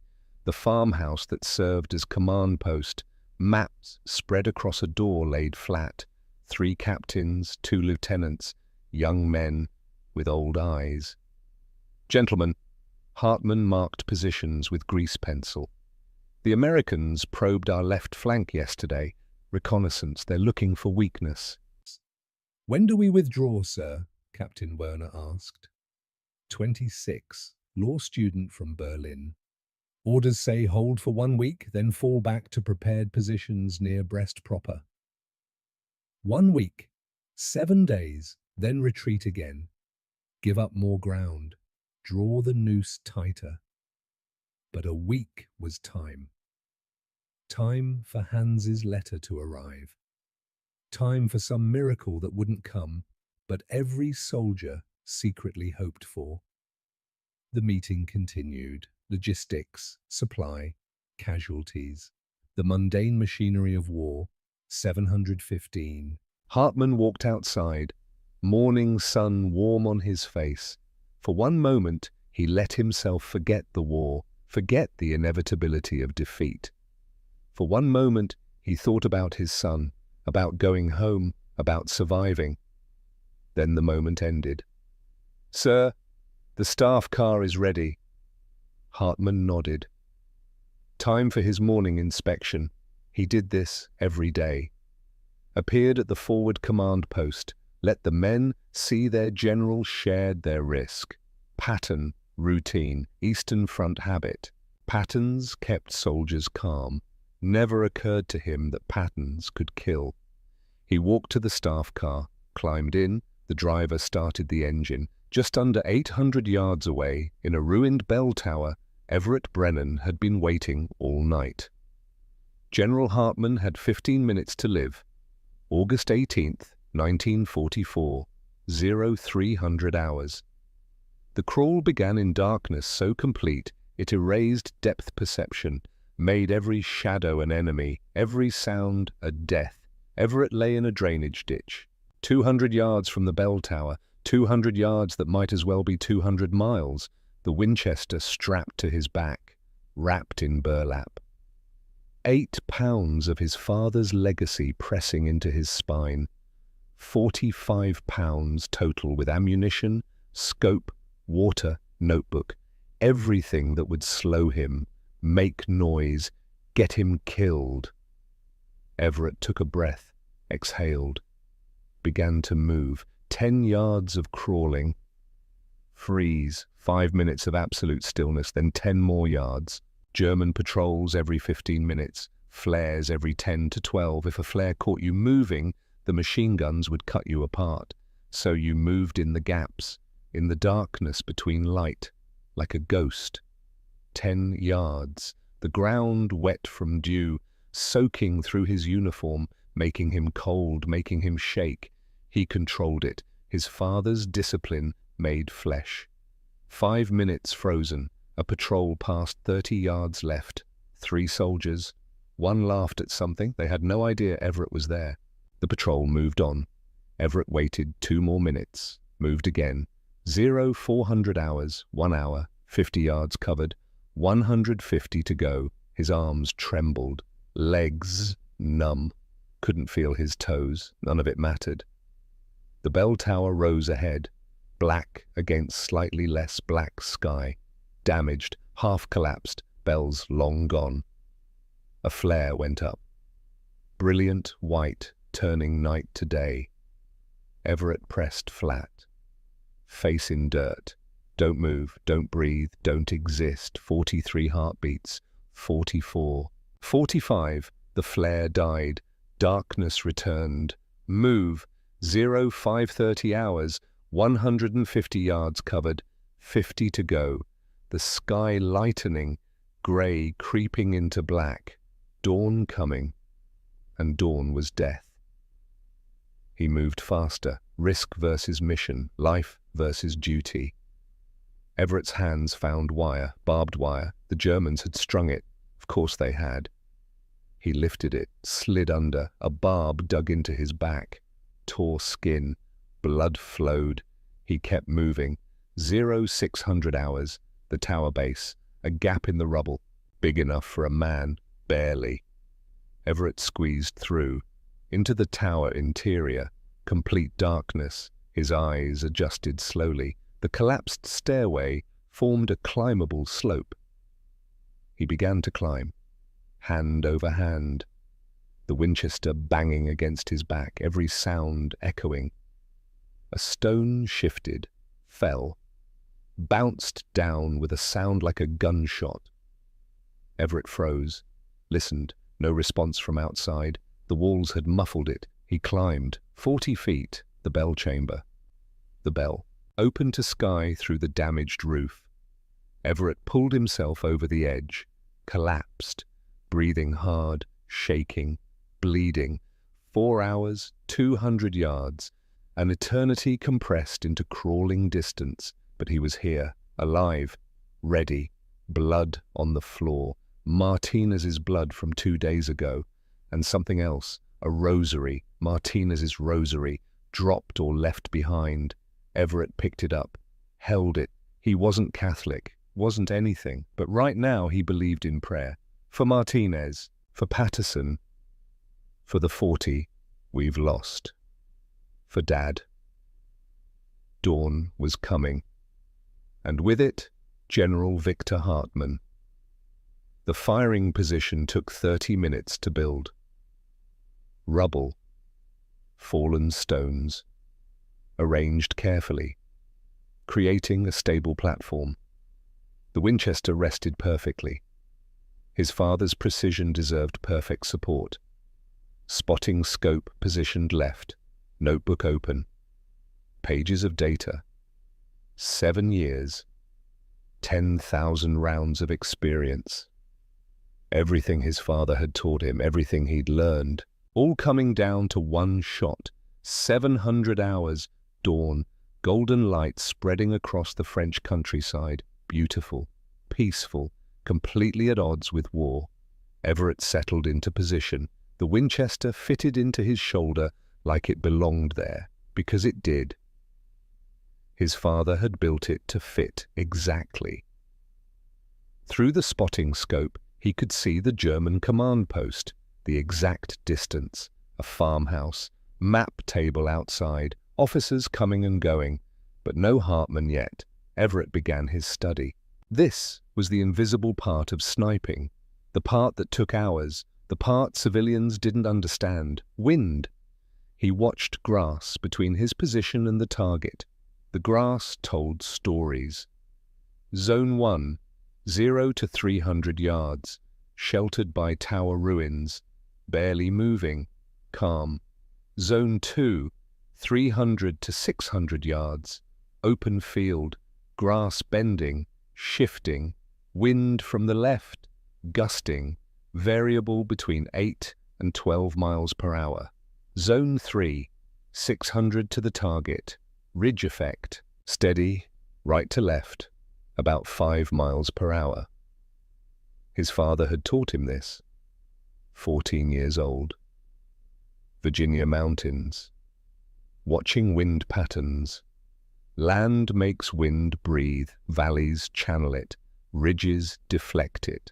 A: the farmhouse that served as command post, maps spread across a door laid flat, 3 captains, 2 lieutenants, young men with old eyes. Gentlemen, Hartman marked positions with grease pencil. The Americans probed our left flank yesterday. Reconnaissance, they're looking for weakness.
B: When do we withdraw, sir? Captain Werner asked. 26, law student from Berlin. Orders say hold for 1 week, then fall back to prepared positions near Brest proper. 1 week, 7 days, then retreat again. Give up more ground. Draw the noose tighter. But a week was time. Time for Hans's letter to arrive. Time for some miracle that wouldn't come, but every soldier secretly hoped for. The meeting continued. Logistics, supply, casualties. The mundane machinery of war, 715.
A: Hartman walked outside, morning sun warm on his face. For one moment, he let himself forget the war, forget the inevitability of defeat. For one moment, he thought about his son, about going home, about surviving. Then the moment ended. "Sir, the staff car is ready." Hartman nodded. Time for his morning inspection. He did this every day. Appeared at the forward command post, let the men see their general shared their risk. Pattern, routine, Eastern Front habit. Patterns kept soldiers calm. Never occurred to him that patterns could kill. He walked to the staff car, climbed in, the driver started the engine. Just under 800 yards away, in a ruined bell tower, Everett Brennan had been waiting all night. General Hartman had 15 minutes to live. August 18th, 1944, 0300 hours. The crawl began in darkness so complete it erased depth perception, made every shadow an enemy, every sound a death. Everett lay in a drainage ditch, 200 yards from the bell tower, 200 yards that might as well be 200 miles, the Winchester strapped to his back, wrapped in burlap. 8 pounds of his father's legacy pressing into his spine. 45 pounds total with ammunition, scope, water, notebook, everything that would slow him, make noise, get him killed. Everett took a breath, exhaled, began to move. 10 yards of crawling. Freeze, 5 minutes of absolute stillness, then 10 more yards. German patrols every 15 minutes, flares every 10 to 12. If a flare caught you moving, the machine guns would cut you apart. So you moved in the gaps, in the darkness between light, like a ghost. 10 yards, the ground wet from dew, soaking through his uniform, making him cold, making him shake. He controlled it. His father's discipline made flesh. 5 minutes frozen. A patrol passed 30 yards left. 3 soldiers. 1 laughed at something. They had no idea Everett was there. The patrol moved on. Everett waited 2 more minutes. Moved again. 0400 hours, 1 hour, 50 yards covered. 150 to go. His arms trembled. Legs numb. Couldn't feel his toes. None of it mattered. The bell tower rose ahead, black against slightly less black sky, damaged, half collapsed, bells long gone. A flare went up. Brilliant white, turning night to day. Everett pressed flat. Face in dirt. Don't move, don't breathe, don't exist. 43 heartbeats. 44. 45. The flare died. Darkness returned. Move. 0530 hours, 150 yards covered, 50 to go. The sky lightening, grey creeping into black. Dawn coming. And dawn was death. He moved faster. Risk versus mission. Life versus duty. Everett's hands found wire, barbed wire. The Germans had strung it. Of course they had. He lifted it, slid under. A barb dug into his back. Tore skin, Blood flowed. He kept moving. 0600 hours. The tower base. A gap in the rubble. Big enough for a man. Barely. Everett squeezed through. Into the tower interior. Complete darkness. His eyes adjusted slowly. The collapsed stairway formed a climbable slope. He began to climb. Hand over hand. The Winchester banging against his back, every sound echoing. A stone shifted, fell, bounced down with a sound like a gunshot. Everett froze, listened, no response from outside. The walls had muffled it. He climbed, 40 feet, the bell chamber. The bell, open to sky through the damaged roof. Everett pulled himself over the edge, collapsed, breathing hard, shaking, bleeding. 4 hours, 200 yards, an eternity compressed into crawling distance. But he was here, alive, ready, blood on the floor, Martinez's blood from 2 days ago, and something else, a rosary, Martinez's rosary, dropped or left behind. Everett picked it up, held it. He wasn't Catholic, wasn't anything, but right now he believed in prayer. For Martinez, for Patterson, for the 40 we've lost. For Dad. Dawn was coming, and with it, General Victor Hartmann. The firing position took 30 minutes to build. Rubble, fallen stones, arranged carefully, creating a stable platform. The Winchester rested perfectly. His father's precision deserved perfect support. Spotting scope positioned left, notebook open. Pages of data. 7 years. 10,000 rounds of experience. Everything his father had taught him, everything he'd learned, all coming down to one shot. 700 hours, dawn, golden light spreading across the French countryside. Beautiful, peaceful, completely at odds with war. Everett settled into position. The Winchester fitted into his shoulder like it belonged there, because it did. His father had built it to fit exactly. Through the spotting scope, he could see the German command post, the exact distance, a farmhouse, map table outside, officers coming and going, but no Hartmann yet. Everett began his study. This was the invisible part of sniping, the part that took hours, the part civilians didn't understand. Wind. He watched grass between his position and the target. The grass told stories. Zone 1, 0 to 300 yards, sheltered by tower ruins, barely moving, calm. Zone 2, 300 to 600 yards, open field, grass bending, shifting, wind from the left, gusting, variable between 8 and 12 miles per hour. Zone 3, 600 to the target, ridge effect, steady, right to left, about 5 miles per hour. His father had taught him this. 14 years old. Virginia mountains. Watching wind patterns. Land makes wind breathe, valleys channel it, ridges deflect it.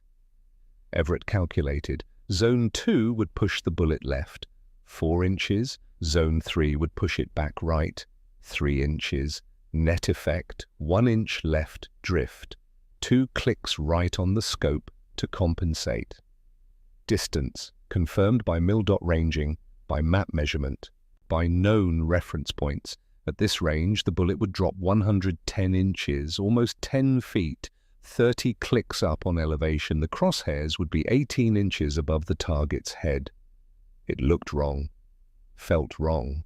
A: Everett calculated. Zone 2 would push the bullet left, 4 inches. Zone 3 would push it back right, 3 inches. Net effect, 1 inch left drift, 2 clicks right on the scope to compensate. Distance, confirmed by mil-dot ranging, by map measurement, by known reference points. At this range, the bullet would drop 110 inches, almost 10 feet, 30 clicks up on elevation. The crosshairs would be 18 inches above the target's head. It looked wrong, felt wrong,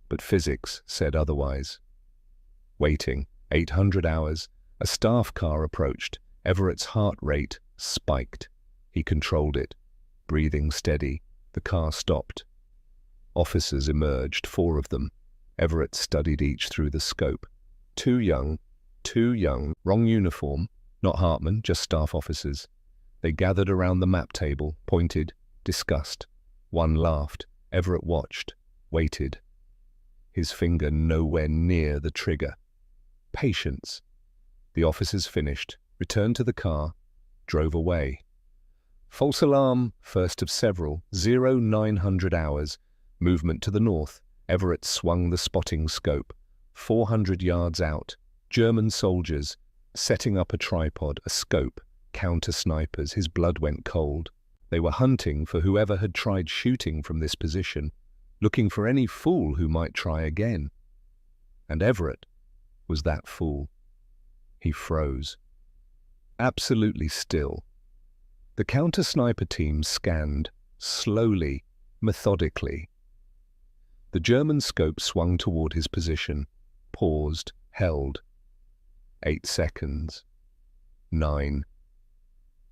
A: but physics said otherwise. Waiting, 800 hours, a staff car approached. Everett's heart rate spiked. He controlled it, breathing steady. The car stopped. Officers emerged, 4 of them. Everett studied each through the scope. Too young, wrong uniform, not Hartmann, just staff officers. They gathered around the map table, pointed, discussed. One laughed. Everett watched, waited. his finger nowhere near the trigger. Patience. The officers finished, returned to the car, drove away. False alarm, first of several, 0900 hours, movement to the north. Everett swung the spotting scope. 400 yards out, German soldiers, setting up a tripod, a scope, counter-snipers. His blood went cold. They were hunting for whoever had tried shooting from this position, looking for any fool who might try again. And Everett was that fool. He froze. Absolutely still. The counter-sniper team scanned, slowly, methodically. The German scope swung toward his position, paused, held. 8 seconds. 9.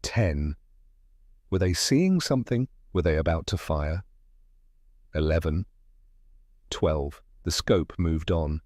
A: 10. Were they seeing something? Were they about to fire? 11. 12. The scope moved on.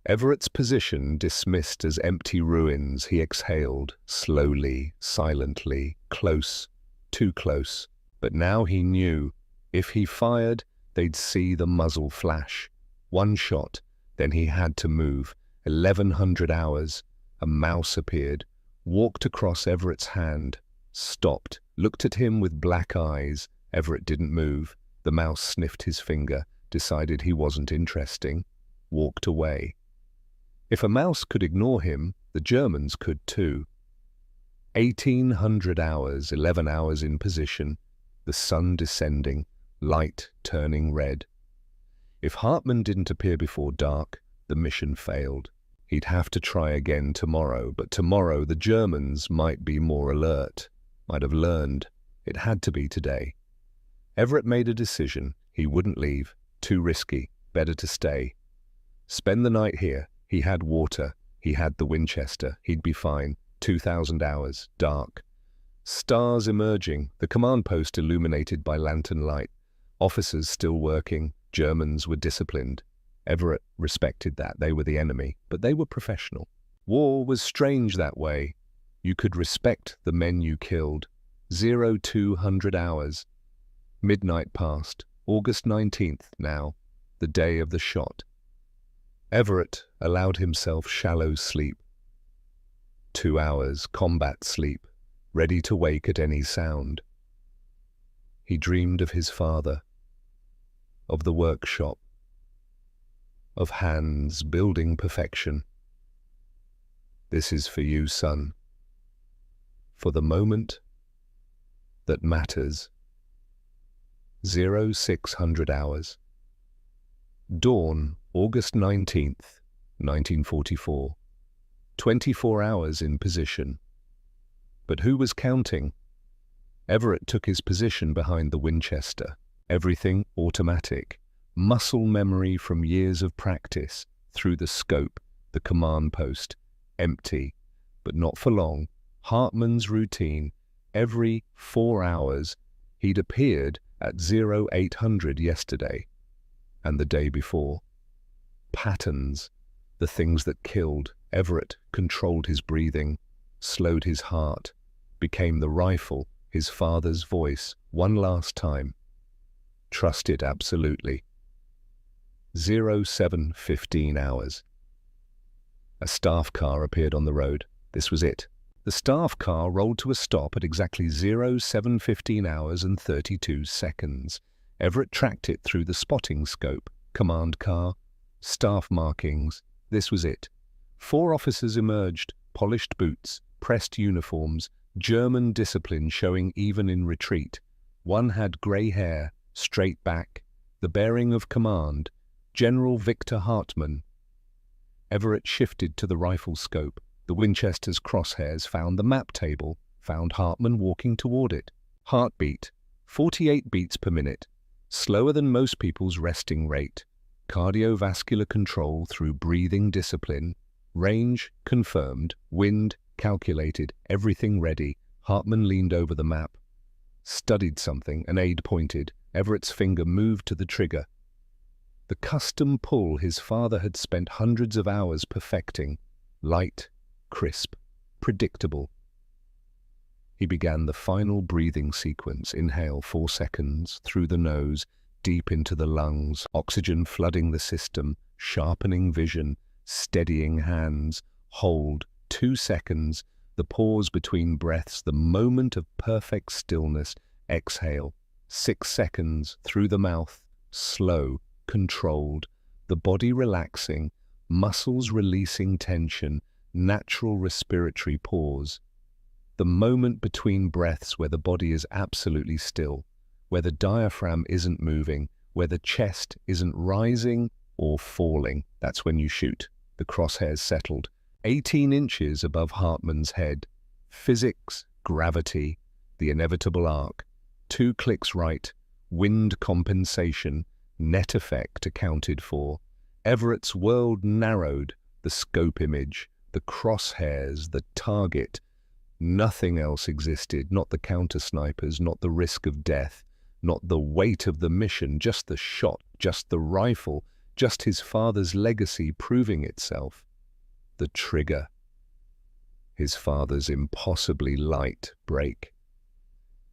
A: Everett's position dismissed as empty ruins, he exhaled, slowly, silently, close, too close. But now he knew, if he fired, they'd see the muzzle flash. One shot, then he had to move. 1100 hours. A mouse appeared, walked across Everett's hand, stopped, looked at him with black eyes. Everett didn't move. The mouse sniffed his finger, decided he wasn't interesting, walked away. If a mouse could ignore him, the Germans could too. 1800 hours, 11 hours in position, the sun descending, light turning red. If Hartmann didn't appear before dark, the mission failed. He'd have to try again tomorrow, but tomorrow the Germans might be more alert, might have learned. It had to be today. Everett made a decision. He wouldn't leave. Too risky. Better to stay. Spend the night here. He had water. He had the Winchester. He'd be fine. 2000 hours. Dark. Stars emerging. The command post illuminated by lantern light. Officers still working. Germans were disciplined. Everett respected that. They were the enemy, but they were professional. War was strange that way. You could respect the men you killed. 0200 hours. Midnight passed. August 19th now, the day of the shot. Everett allowed himself shallow sleep. 2 hours combat sleep, ready to wake at any sound. He dreamed of his father, of the workshop, of hands building perfection. This is for you, son, for the moment that matters. 0600 hours. Dawn, August 19th, 1944. 24 hours in position. But who was counting? Everett took his position behind the Winchester. Everything automatic. Muscle memory from years of practice. Through the scope, the command post. Empty, but not for long. Hartmann's routine. Every 4 hours, he'd appeared at 0800 yesterday, and the day before. Patterns, the things that killed. Everett controlled his breathing, slowed his heart, became the rifle, his father's voice, one last time. Trusted absolutely. 0715 hours. A staff car appeared on the road. This was it. The staff car rolled to a stop at exactly 0715 hours and 32 seconds. Everett tracked it through the spotting scope. Command car, staff markings. This was it. 4 officers emerged, polished boots, pressed uniforms, German discipline showing even in retreat. One had grey hair, straight back, the bearing of command, General Victor Hartmann. Everett shifted to the rifle scope. The Winchester's crosshairs found the map table, found Hartmann walking toward it. Heartbeat, 48 beats per minute, slower than most people's resting rate. Cardiovascular control through breathing discipline. Range confirmed, wind calculated, everything ready. Hartmann leaned over the map, studied something. An aide pointed. Everett's finger moved to the trigger. The custom pull his father had spent hundreds of hours perfecting. Light, crisp, predictable. He began the final breathing sequence. Inhale 4 seconds through the nose, deep into the lungs, oxygen flooding the system, sharpening vision, steadying hands. Hold, 2 seconds, the pause between breaths, the moment of perfect stillness. Exhale, 6 seconds, through the mouth, slow, controlled, the body relaxing, muscles releasing tension, natural respiratory pause. The moment between breaths where the body is absolutely still, where the diaphragm isn't moving, where the chest isn't rising or falling. That's when you shoot. The crosshairs settled, 18 inches above Hartmann's head. Physics, gravity, the inevitable arc. 2 clicks right, wind compensation, net effect accounted for. Everett's world narrowed, the scope image, the crosshairs, the target. Nothing else existed, not the counter-snipers, not the risk of death, not the weight of the mission, just the shot, just the rifle, just his father's legacy proving itself. The trigger. His father's impossibly light break.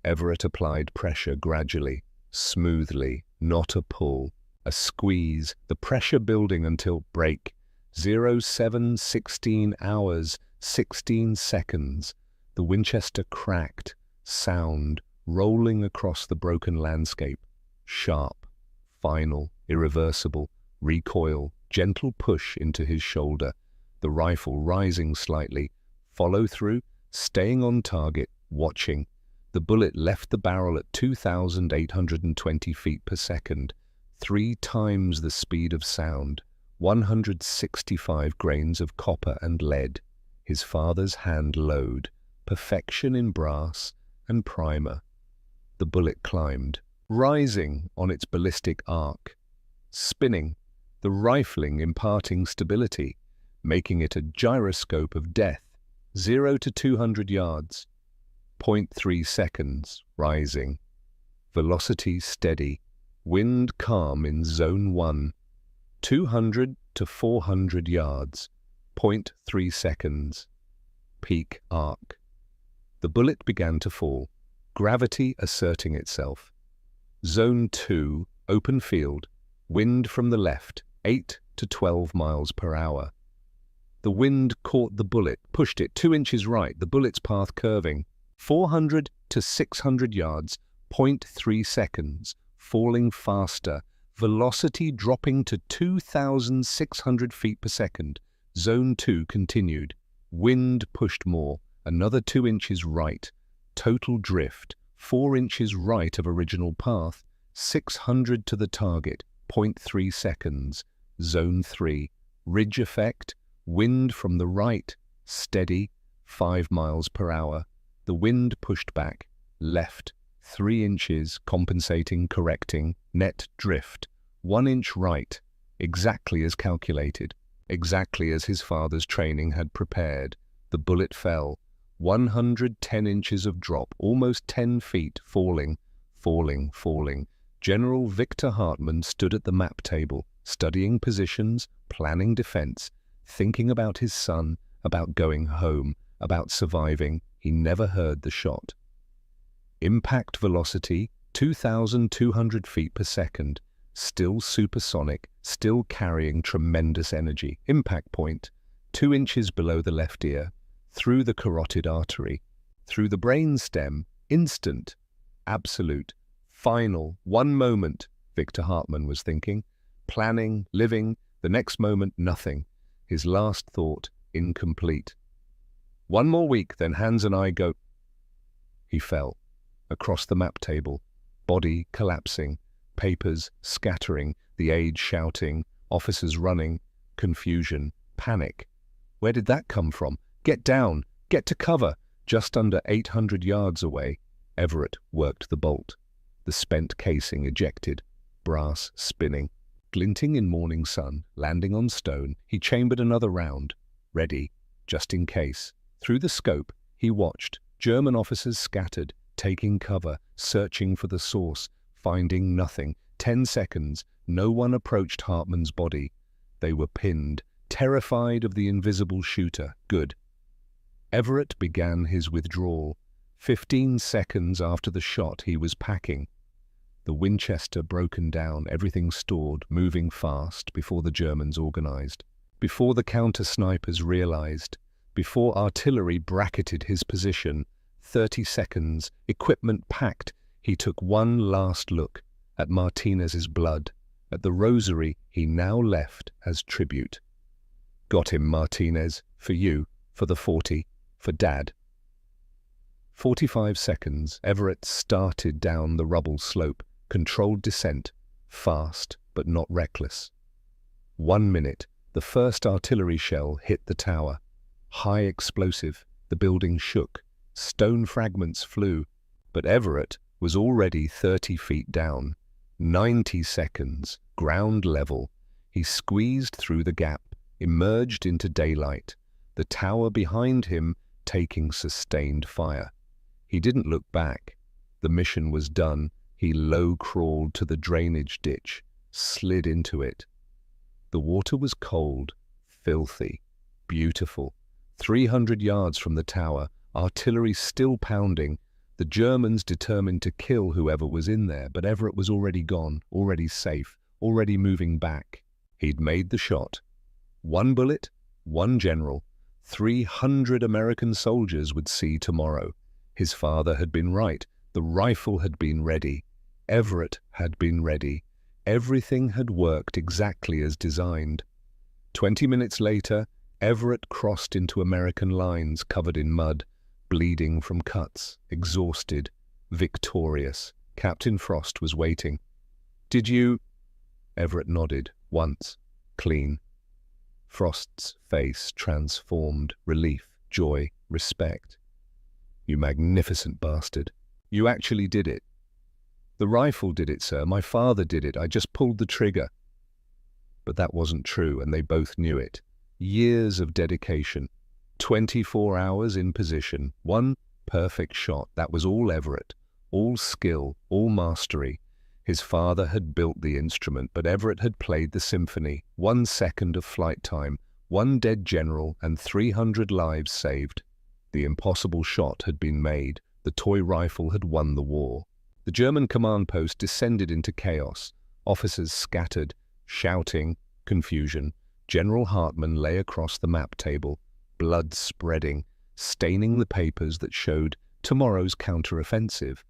A: Everett applied pressure gradually, smoothly, not a pull, a squeeze, the pressure building until break. 07:16 hours, 16 seconds. The Winchester cracked, sound rolling across the broken landscape. Sharp, final, irreversible, recoil, gentle push into his shoulder. The rifle rising slightly, follow through, staying on target, watching. The bullet left the barrel at 2,820 feet per second, 3 times the speed of sound, 165 grains of copper and lead. His father's hand load, perfection in brass and primer. The bullet climbed, rising on its ballistic arc, spinning, the rifling imparting stability, making it a gyroscope of death, 0 to 200 yards. 0.3 seconds, rising. Velocity steady. Wind calm in Zone 1. 200 to 400 yards. 0.3 seconds. Peak arc. The bullet began to fall, gravity asserting itself. Zone 2, open field. Wind from the left, 8 to 12 miles per hour. The wind caught the bullet, pushed it 2 inches right, the bullet's path curving. 400 to 600 yards, 0.3 seconds, falling faster, velocity dropping to 2,600 feet per second. Zone 2 continued. Wind pushed more, another 2 inches right. Total drift, 4 inches right of original path, 600 to the target, 0.3 seconds. Zone 3, ridge effect, wind from the right, steady, 5 miles per hour. The wind pushed back, left, 3 inches, compensating, correcting, net drift, 1 inch right, exactly as calculated, exactly as his father's training had prepared. The bullet fell, 110 inches of drop, almost 10 feet, falling, falling, falling. General Victor Hartmann stood at the map table, studying positions, planning defense, thinking about his son, about going home, about surviving. He never heard the shot. Impact velocity, 2,200 feet per second, still supersonic, still carrying tremendous energy. Impact point, 2 inches below the left ear, through the carotid artery, through the brain stem, instant, absolute, final, one moment, Victor Hartmann was thinking, planning, living, the next moment nothing, his last thought incomplete. 1 more week, then Hans and I go. He fell, across the map table, body collapsing, papers scattering, the aides shouting, officers running, confusion, panic. Where did that come from? Get down, get to cover. Just under 800 yards away, Everett worked the bolt. The spent casing ejected, brass spinning. Glinting in morning sun, landing on stone, he chambered another round, ready, just in case. Through the scope, he watched. German officers scattered, taking cover, searching for the source, finding nothing. 10 seconds, no one approached Hartmann's body. They were pinned, terrified of the invisible shooter. Good. Everett began his withdrawal. 15 seconds after the shot, he was packing. The Winchester broken down, everything stored, moving fast before the Germans organized, before the counter-snipers realized, before artillery bracketed his position. 30 seconds, equipment packed. He took one last look at Martinez's blood, at the rosary he now left as tribute. Got him, Martinez, for you, for the 40, for Dad. 45 seconds, Everett started down the rubble slope, controlled descent, fast but not reckless. 1 minute, the first artillery shell hit the tower. High explosive, the building shook, stone fragments flew, but Everett was already 30 feet down. 90 seconds, ground level. He squeezed through the gap, emerged into daylight, the tower behind him taking sustained fire. He didn't look back. The mission was done. He low-crawled to the drainage ditch, slid into it. The water was cold, filthy, beautiful. 300 yards from the tower, artillery still pounding, the Germans determined to kill whoever was in there, but Everett was already gone, already safe, already moving back. He'd made the shot. 1 bullet, 1 general. 300 American soldiers would see tomorrow. His father had been right. The rifle had been ready. Everett had been ready. Everything had worked exactly as designed. 20 minutes later, Everett crossed into American lines covered in mud, bleeding from cuts, exhausted, victorious. Captain Frost was waiting. "Did you—" Everett nodded, once, clean. Frost's face transformed, relief, joy, respect. "You magnificent bastard. You actually did it." "The rifle did it, sir. My father did it. I just pulled the trigger." But that wasn't true, and they both knew it. Years of dedication. 24 hours in position. 1 perfect shot. That was all Everett. All skill, all mastery. His father had built the instrument, but Everett had played the symphony. 1 second of flight time, 1 dead general, and 300 lives saved. The impossible shot had been made. The toy rifle had won the war. The German command post descended into chaos. Officers scattered, shouting, confusion. General Hartmann lay across the map table, blood spreading, staining the papers that showed tomorrow's counter-offensive,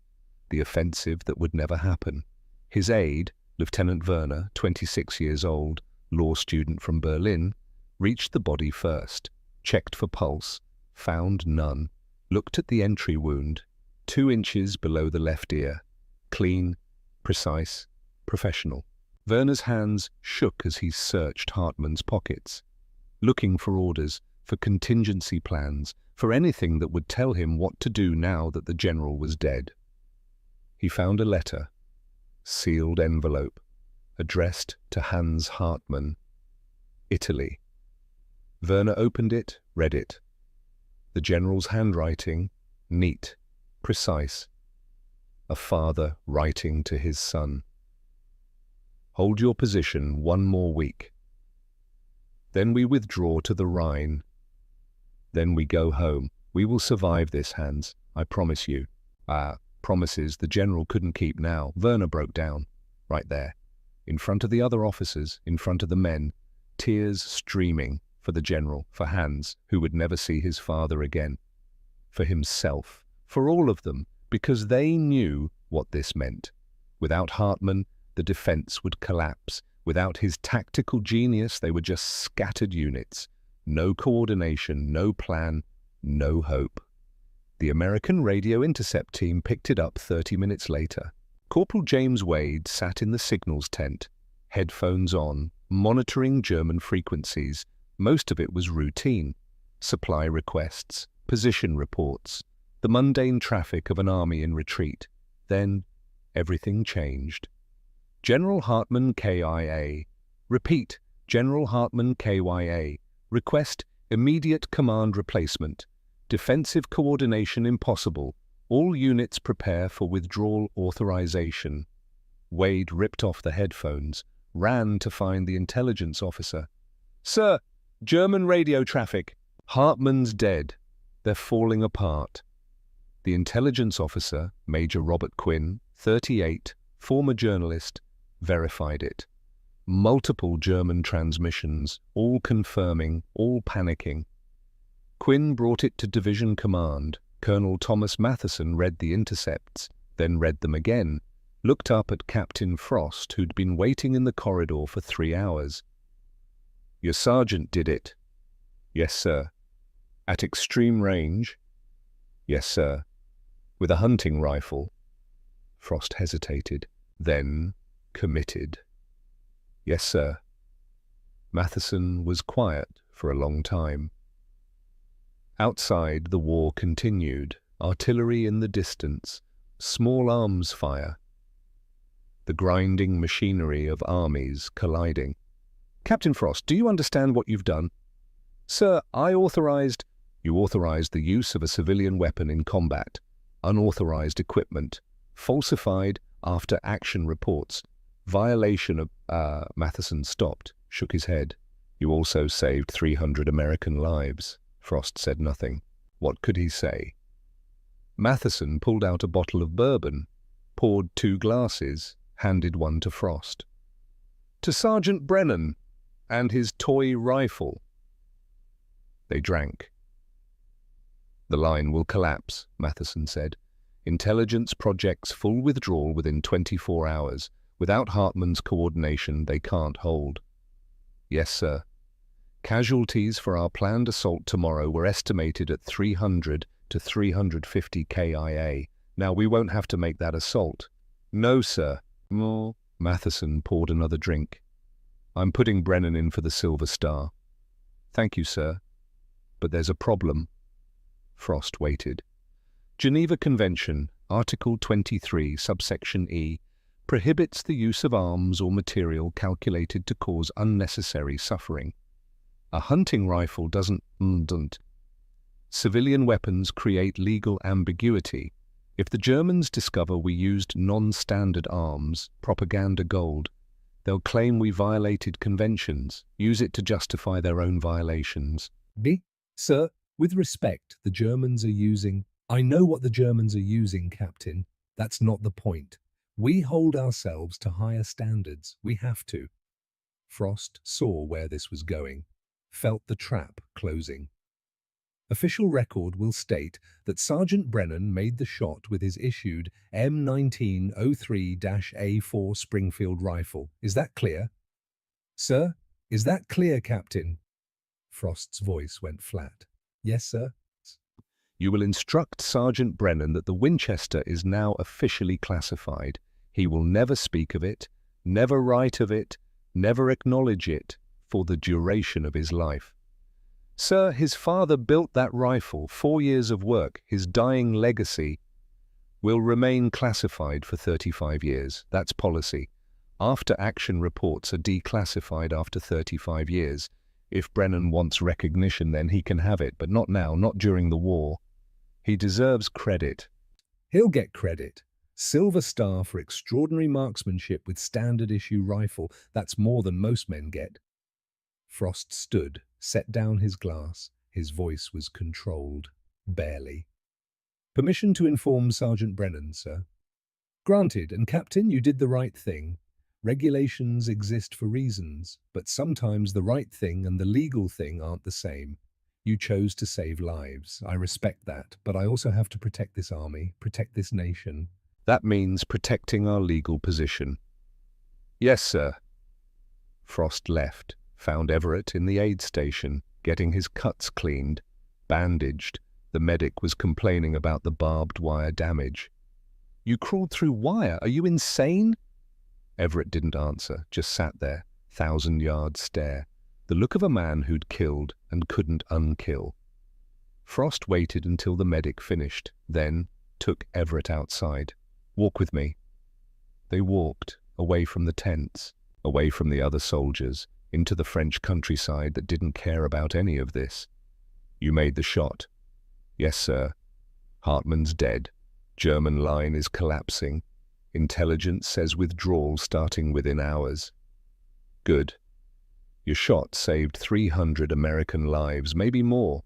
A: the offensive that would never happen. His aide, Lieutenant Werner, 26 years old, law student from Berlin, reached the body first, checked for pulse, found none, looked at the entry wound, 2 inches below the left ear, clean, precise, professional. Werner's hands shook as he searched Hartmann's pockets, looking for orders, for contingency plans, for anything that would tell him what to do now that the general was dead. He found a letter, sealed envelope, addressed to Hans Hartmann, Italy. Werner opened it, read it. The general's handwriting, neat, precise. A father writing to his son. "Hold your position 1 more week. Then we withdraw to the Rhine. Then we go home. We will survive this, Hans, I promise you." Promises the general couldn't keep now. Werner broke down, right there, in front of the other officers, in front of the men, tears streaming for the general, for Hans, who would never see his father again, for himself, for all of them, because they knew what this meant. Without Hartmann, the defense would collapse. Without his tactical genius, they were just scattered units. No coordination, no plan, no hope. The American radio intercept team picked it up 30 minutes later. Corporal James Wade sat in the signals tent, headphones on, monitoring German frequencies. Most of it was routine. Supply requests, position reports, the mundane traffic of an army in retreat. Then, everything changed. General Hartmann KIA. Repeat, General Hartmann KIA. Request immediate command replacement. Defensive coordination impossible. All units prepare for withdrawal authorization. Wade ripped off the headphones, ran to find the intelligence officer. "Sir, German radio traffic. Hartmann's dead. They're falling apart." The intelligence officer, Major Robert Quinn, 38, Former journalist verified it. Multiple German transmissions, all confirming, all panicking. Quinn brought it to Division Command. Colonel Thomas Matheson read the intercepts, then read them again, looked up at Captain Frost, who'd been waiting in the corridor for 3 hours. "Your sergeant did it." "Yes, sir." "At extreme range?" "Yes, sir." "With a hunting rifle?" Frost hesitated, then committed. "Yes, sir." Matheson was quiet for a long time. Outside, the war continued, artillery in the distance, small arms fire. The grinding machinery of armies colliding. "Captain Frost, do you understand what you've done?" "Sir, I authorized—" "You authorized the use of a civilian weapon in combat, unauthorized equipment, falsified after-action reports, violation of—" Matheson stopped, shook his head. "You also saved 300 American lives." Frost said nothing. What could he say? Matheson pulled out a bottle of bourbon, poured 2 glasses, handed one to Frost. "To Sergeant Brennan and his toy rifle." They drank. "The line will collapse," Matheson said. "Intelligence projects full withdrawal within 24 hours. Without Hartmann's coordination, they can't hold." "Yes, sir." "Casualties for our planned assault tomorrow were estimated at 300 to 350 KIA. Now, we won't have to make that assault." "No, sir." "More." Matheson poured another drink. "I'm putting Brennan in for the Silver Star." "Thank you, sir. But there's a problem." Frost waited. Geneva Convention, Article 23, subsection E, prohibits the use of arms or material calculated to cause unnecessary suffering. A hunting rifle doesn't. Civilian weapons create legal ambiguity. If the Germans discover we used non-standard arms, propaganda gold, they'll claim we violated conventions, use it to justify their own violations.
B: Sir, with respect, the Germans are using— I know what the Germans are using, Captain. That's not the point. We hold ourselves to higher standards. We have to. Frost saw where this was going, felt the trap closing. Official record will state that Sergeant Brennan made the shot with his issued M1903-A4 Springfield rifle. Is that clear? Sir, is that clear, Captain? Frost's voice went flat. Yes, sir.
A: You will instruct Sergeant Brennan that the Winchester is now officially classified. He will never speak of it, never write of it, never acknowledge it for the duration of his life. Sir, his father built that rifle, 4 years of work, his dying legacy will remain classified for 35 years. That's policy. After-action reports are declassified after 35 years. If Brennan wants recognition, then he can have it, but not now, not during the war. He deserves credit.
B: He'll get credit. Silver Star for extraordinary marksmanship with standard issue rifle. That's more than most men get. Frost stood, set down his glass. His voice was controlled, barely. Permission to inform Sergeant Brennan, sir. Granted, and Captain, you did the right thing. Regulations exist for reasons, but sometimes the right thing and the legal thing aren't the same. You chose to save lives. I respect that, but I also have to protect this army, protect this nation.
A: That means protecting our legal position. Yes, sir. Frost left, found Everett in the aid station, getting his cuts cleaned, bandaged. The medic was complaining about the barbed wire damage. You crawled through wire? Are you insane? Everett didn't answer, just sat there, 1,000-yard stare, the look of a man who'd killed and couldn't unkill. Frost waited until the medic finished, then took Everett outside. Walk with me. They walked, away from the tents, away from the other soldiers, into the French countryside that didn't care about any of this. You made the shot. Yes, sir. Hartmann's dead. German line is collapsing. Intelligence says withdrawal starting within hours. Good. Your shot saved 300 American lives, maybe more.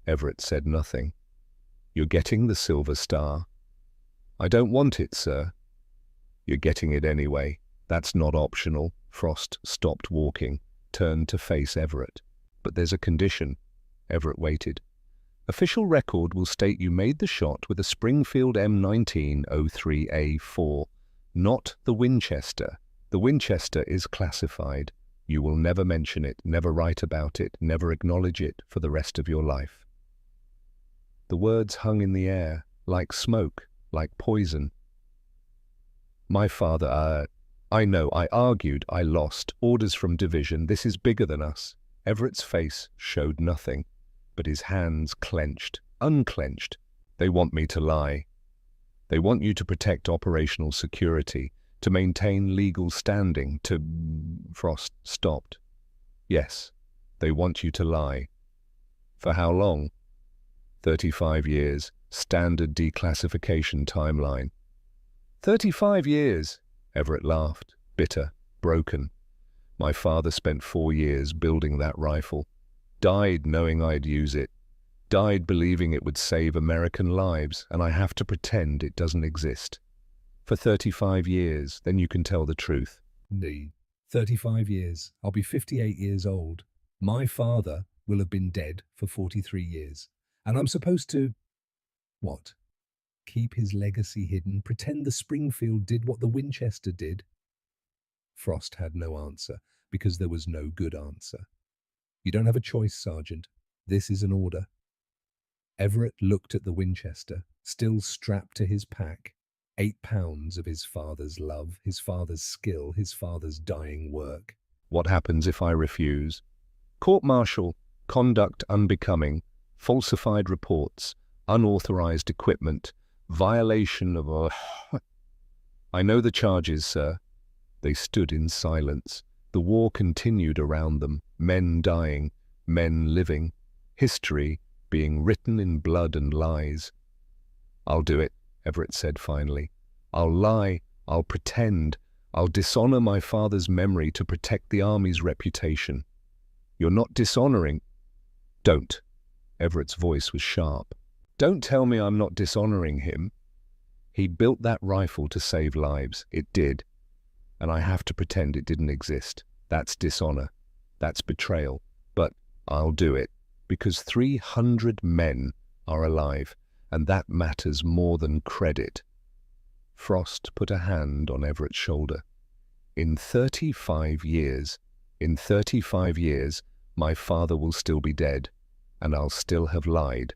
A: Everett said nothing. You're getting the Silver Star. I don't want it, sir. You're getting it anyway. That's not optional. Frost stopped walking, turned to face Everett. But there's a condition. Everett waited. Official record will state you made the shot with a Springfield M1903A4, not the Winchester. The Winchester is classified. You will never mention it, never write about it, never acknowledge it for the rest of your life. The words hung in the air, like smoke, like poison. My father, I know, I argued, I lost. Orders from division, this is bigger than us. Everett's face showed nothing, but his hands clenched, unclenched. They want me to lie. They want you to protect operational security, to maintain legal standing, to... Frost stopped. Yes, they want you to lie. For how long? 35 years, standard declassification timeline. 35 years, Everett laughed, bitter, broken. My father spent 4 years building that rifle. Died knowing I'd use it. Died believing it would save American lives, and I have to pretend it doesn't exist. For 35 years, then you can tell the truth.
B: Indeed. 35 years. I'll be 58 years old. My father will have been dead for 43 years. And I'm supposed to... what? Keep his legacy hidden? Pretend the Springfield did what the Winchester did? Frost had no answer, because there was no good answer. You don't have a choice, Sergeant. This is an order. Everett looked at the Winchester, still strapped to his pack. 8 pounds of his father's love, his father's skill, his father's dying work.
A: What happens if I refuse? Court-martial, conduct unbecoming, falsified reports, unauthorized equipment, violation of... I know the charges, sir. They stood in silence. The war continued around them, men dying, men living, history being written in blood and lies. I'll do it, Everett said finally. I'll lie, I'll pretend, I'll dishonor my father's memory to protect the Army's reputation. You're not dishonoring. Don't. Everett's voice was sharp. Don't tell me I'm not dishonoring him. He built that rifle to save lives. It did. And I have to pretend it didn't exist. That's dishonor. That's betrayal. But I'll do it, because 300 men are alive, and that matters more than credit. Frost put a hand on Everett's shoulder. In 35 years, my father will still be dead, and I'll still have lied.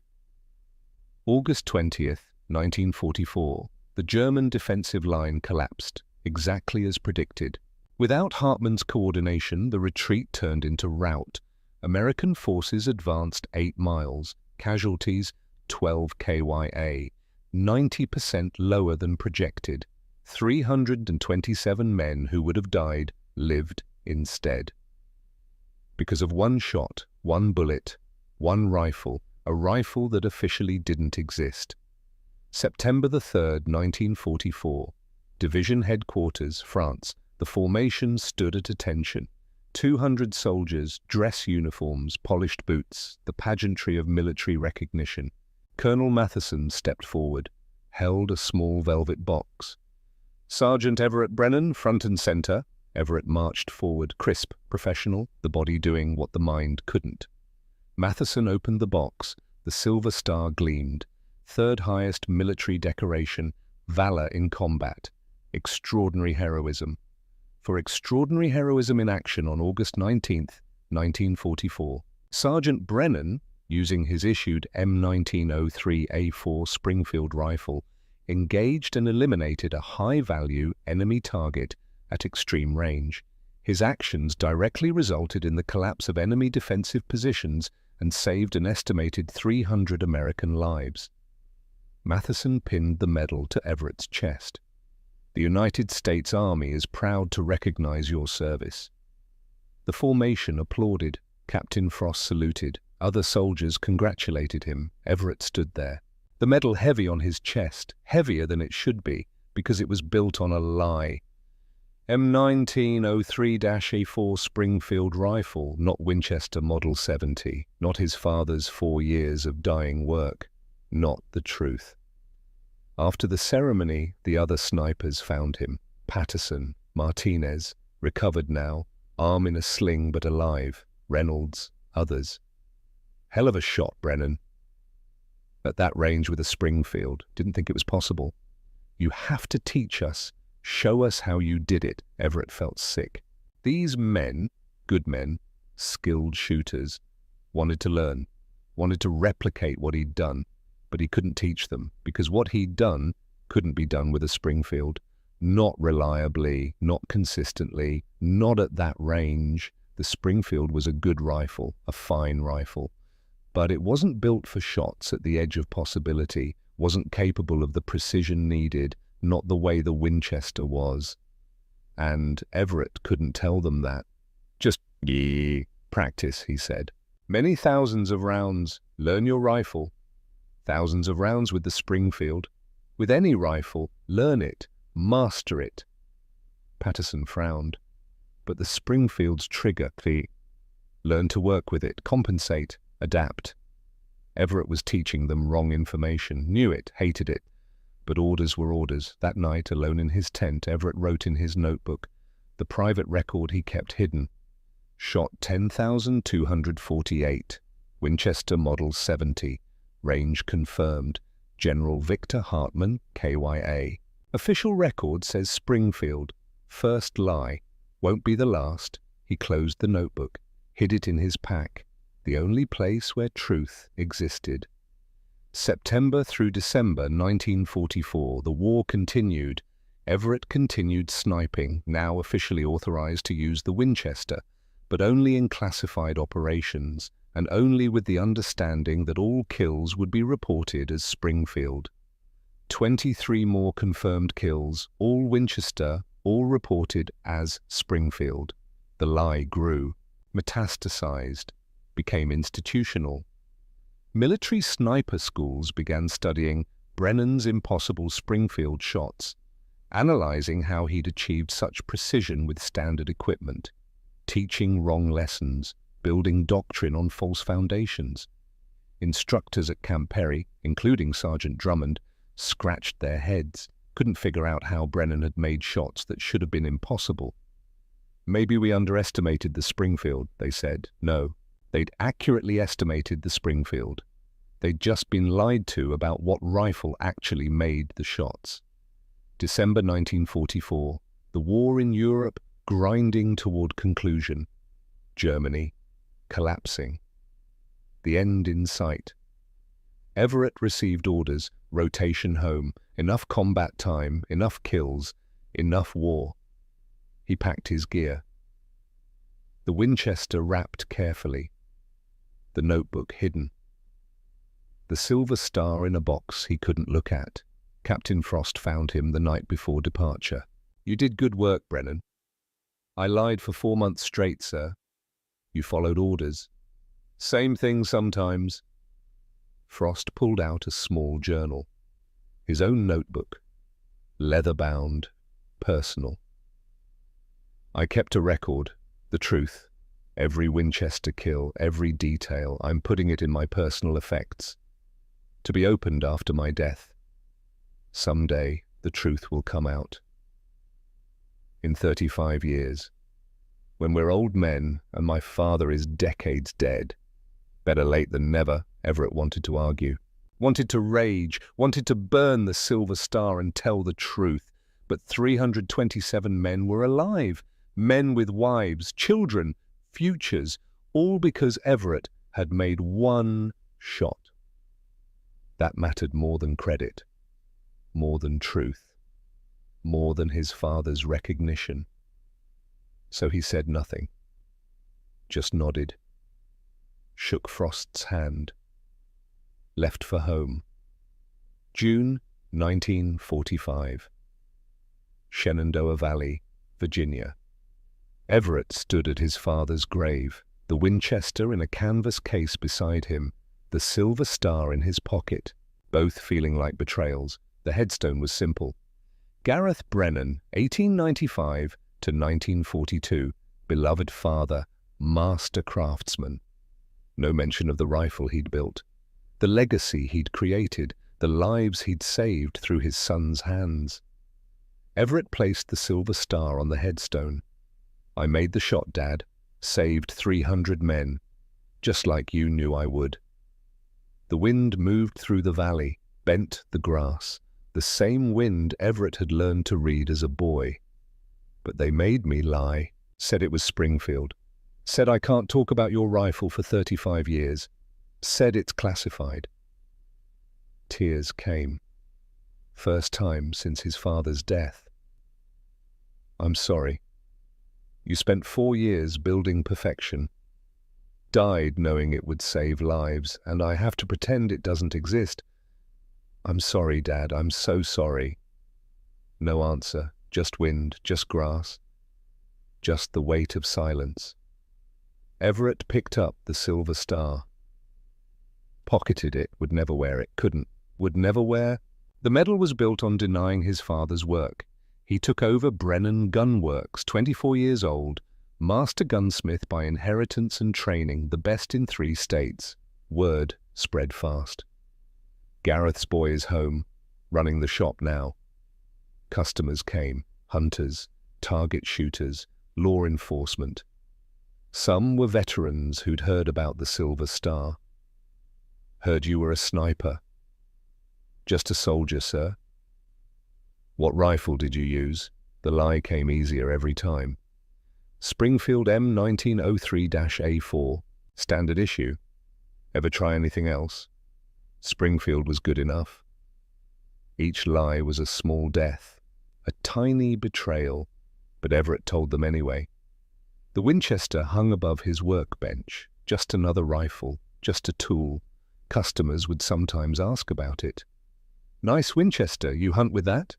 A: August 20th, 1944, the German defensive line collapsed, exactly as predicted. Without Hartmann's coordination, the retreat turned into rout. American forces advanced 8 miles, casualties 12 KYA, 90% lower than projected. 327 men who would have died lived instead. Because of one shot, one bullet, one rifle, a rifle that officially didn't exist. September the 3rd, 1944. Division headquarters, France. The formation stood at attention. 200 soldiers, dress uniforms, polished boots, the pageantry of military recognition. Colonel Matheson stepped forward, held a small velvet box. Sergeant Everett Brennan, front and center. Everett marched forward, crisp, professional, the body doing what the mind couldn't. Matheson opened the box. The silver star gleamed. 3rd highest military decoration, valor in combat. Extraordinary heroism. For extraordinary heroism in action on August 19th, 1944, Sergeant Brennan, using his issued M1903A4 Springfield rifle, engaged and eliminated a high-value enemy target at extreme range. His actions directly resulted in the collapse of enemy defensive positions and saved an estimated 300 American lives. Matheson pinned the medal to Everett's chest. The United States Army is proud to recognize your service. The formation applauded. Captain Frost saluted. Other soldiers congratulated him. Everett stood there. The medal heavy on his chest, heavier than it should be, because it was built on a lie. M1903-A4 Springfield rifle, not Winchester Model 70, not his father's 4 years of dying work, not the truth. After the ceremony, the other snipers found him. Patterson, Martinez, recovered now, arm in a sling but alive, Reynolds, others. Hell of a shot, Brennan. At that range with a Springfield, didn't think it was possible. You have to teach us, show us how you did it. Everett felt sick. These men, good men, skilled shooters, wanted to learn, wanted to replicate what he'd done, but he couldn't teach them because what he'd done couldn't be done with a Springfield. Not reliably, not consistently, not at that range. The Springfield was a good rifle, a fine rifle, but it wasn't built for shots at the edge of possibility, wasn't capable of the precision needed, not the way the Winchester was. And Everett couldn't tell them that. Just, practice, he said. Many thousands of rounds, learn your rifle. Thousands of rounds with the Springfield. With any rifle, learn it, master it. Patterson frowned. But the Springfield's trigger, learn to work with it, compensate, adapt. Everett was teaching them wrong information, knew it, hated it. But orders were orders. That night, alone in his tent, Everett wrote in his notebook, the private record he kept hidden. Shot 10,248. Winchester Model 70. Range confirmed. General Victor Hartman, KYA. Official record says Springfield. First lie. Won't be the last. He closed the notebook, hid it in his pack, the only place where truth existed. September through December 1944, the war continued. Everett continued sniping, now officially authorized to use the Winchester, but only in classified operations, and only with the understanding that all kills would be reported as Springfield. 23 more confirmed kills, all Winchester, all reported as Springfield. The lie grew, metastasized, became institutional. Military sniper schools began studying Brennan's impossible Springfield shots, analyzing how he'd achieved such precision with standard equipment, teaching wrong lessons, building doctrine on false foundations. Instructors at Camp Perry, including Sergeant Drummond, scratched their heads, couldn't figure out how Brennan had made shots that should have been impossible. Maybe we underestimated the Springfield, they said. No, they'd accurately estimated the Springfield. They'd just been lied to about what rifle actually made the shots. December 1944, the war in Europe grinding toward conclusion. Germany collapsing. The end in sight. Everett received orders, rotation home, enough combat time, enough kills, enough war. He packed his gear. The Winchester wrapped carefully. The notebook hidden. The silver star in a box he couldn't look at. Captain Frost found him the night before departure. You did good work, Brennan. I lied for 4 months straight, sir. You followed orders. Same thing sometimes. Frost pulled out a small journal. His own notebook. Leather-bound, personal. I kept a record, the truth. Every Winchester kill, every detail, I'm putting it in my personal effects. To be opened after my death. Someday, the truth will come out. In 35 years. When we're old men and my father is decades dead. Better late than never, Everett wanted to argue. Wanted to rage, wanted to burn the silver star and tell the truth. But 327 men were alive. Men with wives, children, futures, all because Everett had made one shot. That mattered more than credit, more than truth, more than his father's recognition. So he said nothing, just nodded, shook Frost's hand, left for home. June 1945. Shenandoah Valley, Virginia. Everett stood at his father's grave, the Winchester in a canvas case beside him, the silver star in his pocket, both feeling like betrayals. The headstone was simple. Gareth Brennan, 1895 to 1942, beloved father, master craftsman. No mention of the rifle he'd built, the legacy he'd created, the lives he'd saved through his son's hands. Everett placed the silver star on the headstone. I made the shot, Dad. Saved 300 men, just like you knew I would. The wind moved through the valley, bent the grass, the same wind Everett had learned to read as a boy. But they made me lie, said it was Springfield, said I can't talk about your rifle for 35 years, said it's classified. Tears came. First time since his father's death. I'm sorry. You spent 4 years building perfection. Died knowing it would save lives, and I have to pretend it doesn't exist. I'm sorry, Dad, I'm so sorry. No answer, just wind, just grass, just the weight of silence. Everett picked up the silver star. Pocketed it, would never wear it, couldn't, would never wear. The medal was built on denying his father's work. He took over Brennan Gun Works, 24 years old, master gunsmith by inheritance and training, the best in 3 states. Word spread fast. Gareth's boy is home, running the shop now. Customers came, hunters, target shooters, law enforcement. Some were veterans who'd heard about the Silver Star. Heard you were a sniper. Just a soldier, sir. What rifle did you use? The lie came easier every time. Springfield M1903-A4, standard issue. Ever try anything else? Springfield was good enough. Each lie was a small death, a tiny betrayal, but Everett told them anyway. The Winchester hung above his workbench, just another rifle, just a tool. Customers would sometimes ask about it. Nice Winchester, you hunt with that?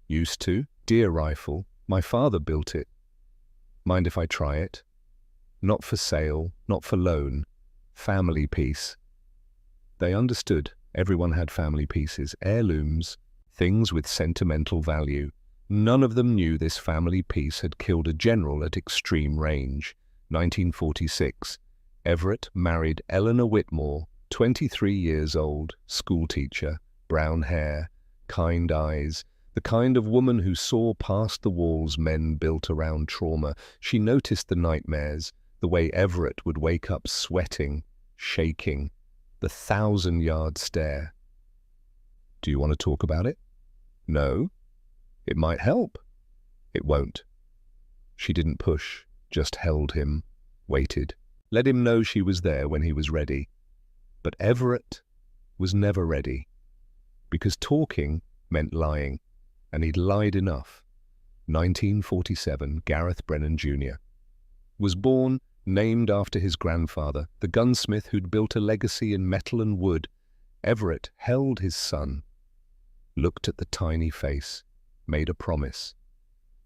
A: Used to. Deer rifle. My father built it. Mind if I try it? Not for sale, not for loan. Family piece. They understood. Everyone had family pieces, heirlooms, things with sentimental value. None of them knew this family piece had killed a general at extreme range. 1946. Everett married Eleanor Whitmore, 23 years old, schoolteacher, brown hair, kind eyes, the kind of woman who saw past the walls men built around trauma. She noticed the nightmares, the way Everett would wake up sweating, shaking, the 1,000-yard stare. Do you want to talk about it? No? It might help. It won't. She didn't push, just held him, waited, let him know she was there when he was ready. But Everett was never ready, because talking meant lying, and he'd lied enough. 1947, Gareth Brennan Jr. was born, named after his grandfather, the gunsmith who'd built a legacy in metal and wood. Everett held his son, looked at the tiny face, made a promise.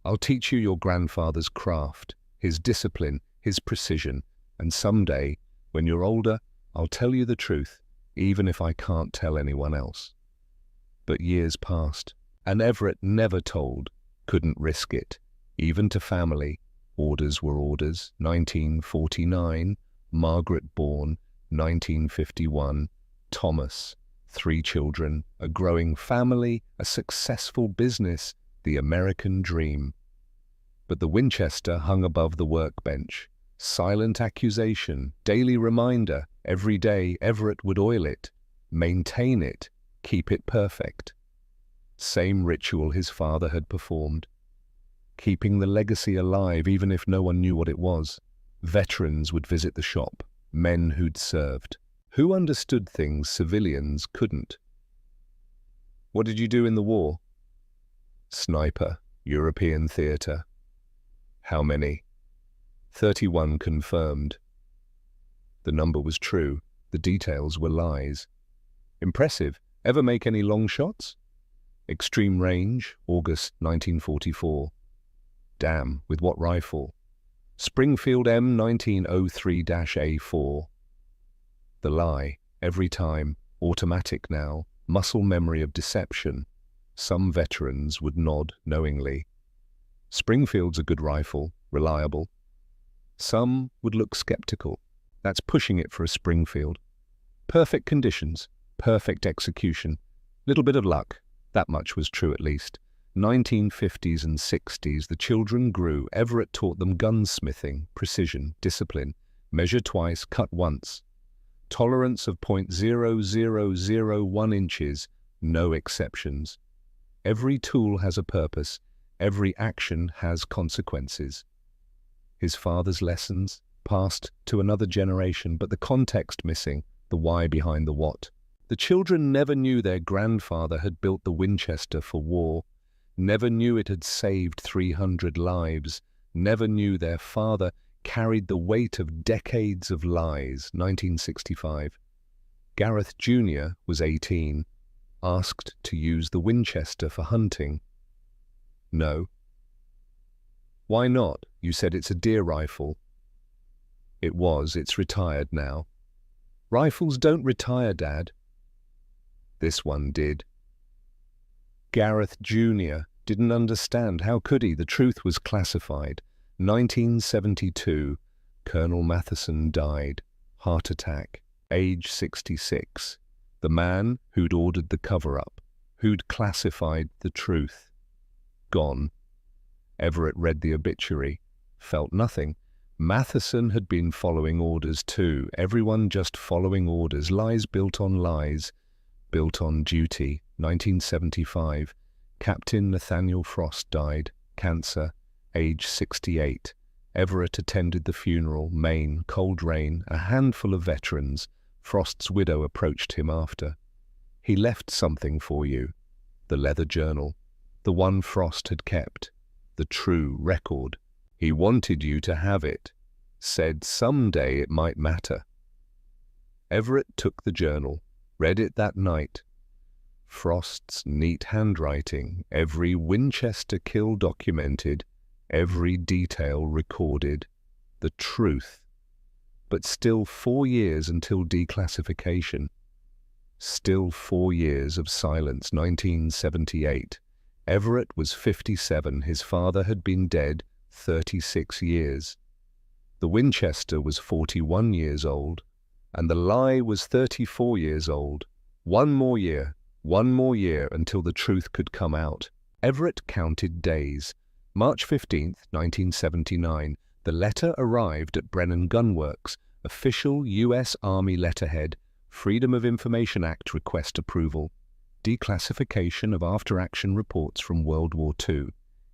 A: I'll teach you your grandfather's craft, his discipline, his precision, and someday, when you're older, I'll tell you the truth, even if I can't tell anyone else. But years passed, and Everett never told, couldn't risk it, even to family. Orders were orders. 1949, Margaret born. 1951, Thomas. 3 children, a growing family, a successful business, the American dream. But the Winchester hung above the workbench. Silent accusation, daily reminder. Every day Everett would oil it, maintain it, keep it perfect. Same ritual his father had performed. Keeping the legacy alive even if no one knew what it was. Veterans would visit the shop, men who'd served, who understood things civilians couldn't. What did you do in the war? Sniper, European theater. How many? 31 confirmed. The number was true, the details were lies. Impressive. Ever make any long shots? Extreme range, August 1944. Damn, with what rifle? Springfield M1903-A4. The lie, every time, automatic now, muscle memory of deception. Some veterans would nod knowingly. Springfield's a good rifle, reliable. Some would look skeptical. That's pushing it for a Springfield. Perfect conditions, perfect execution. Little bit of luck, that much was true at least. 1950s and 60s, the children grew. Everett taught them gunsmithing, precision, discipline, measure twice, cut once. Tolerance of .0001 inches, no exceptions. Every tool has a purpose, every action has consequences. His father's lessons, passed to another generation, but the context missing, the why behind the what. The children never knew their grandfather had built the Winchester for war, never knew it had saved 300 lives, never knew their father carried the weight of decades of lies. 1965. Gareth Jr. was 18, asked to use the Winchester for hunting. No. Why not? You said it's a deer rifle. It was. It's retired now. Rifles don't retire, Dad. This one did. Gareth Jr. didn't understand. How could he? The truth was classified. 1972. Colonel Matheson died. Heart attack. Age 66. The man who'd ordered the cover-up, who'd classified the truth. Gone. Everett read the obituary, felt nothing. Matheson had been following orders too. Everyone just following orders. Lies built on lies, built on duty. 1975. Captain Nathaniel Frost died. Cancer. Age 68. Everett attended the funeral. Maine, cold rain, a handful of veterans. Frost's widow approached him after. He left something for you. The leather journal. The one Frost had kept. The true record. He wanted you to have it. Said someday it might matter. Everett took the journal, read it that night. Frost's neat handwriting, every Winchester kill documented, every detail recorded. The truth. But still 4 years until declassification. Still 4 years of silence. 1978. Everett was 57. His father had been dead 36 years. The Winchester was 41 years old, and the lie was 34 years old. 1 more year until the truth could come out. Everett counted days. March 15, 1979, the letter arrived at Brennan Gun Works, official U.S. Army letterhead, Freedom of Information Act request approval, declassification of after-action reports from World War II,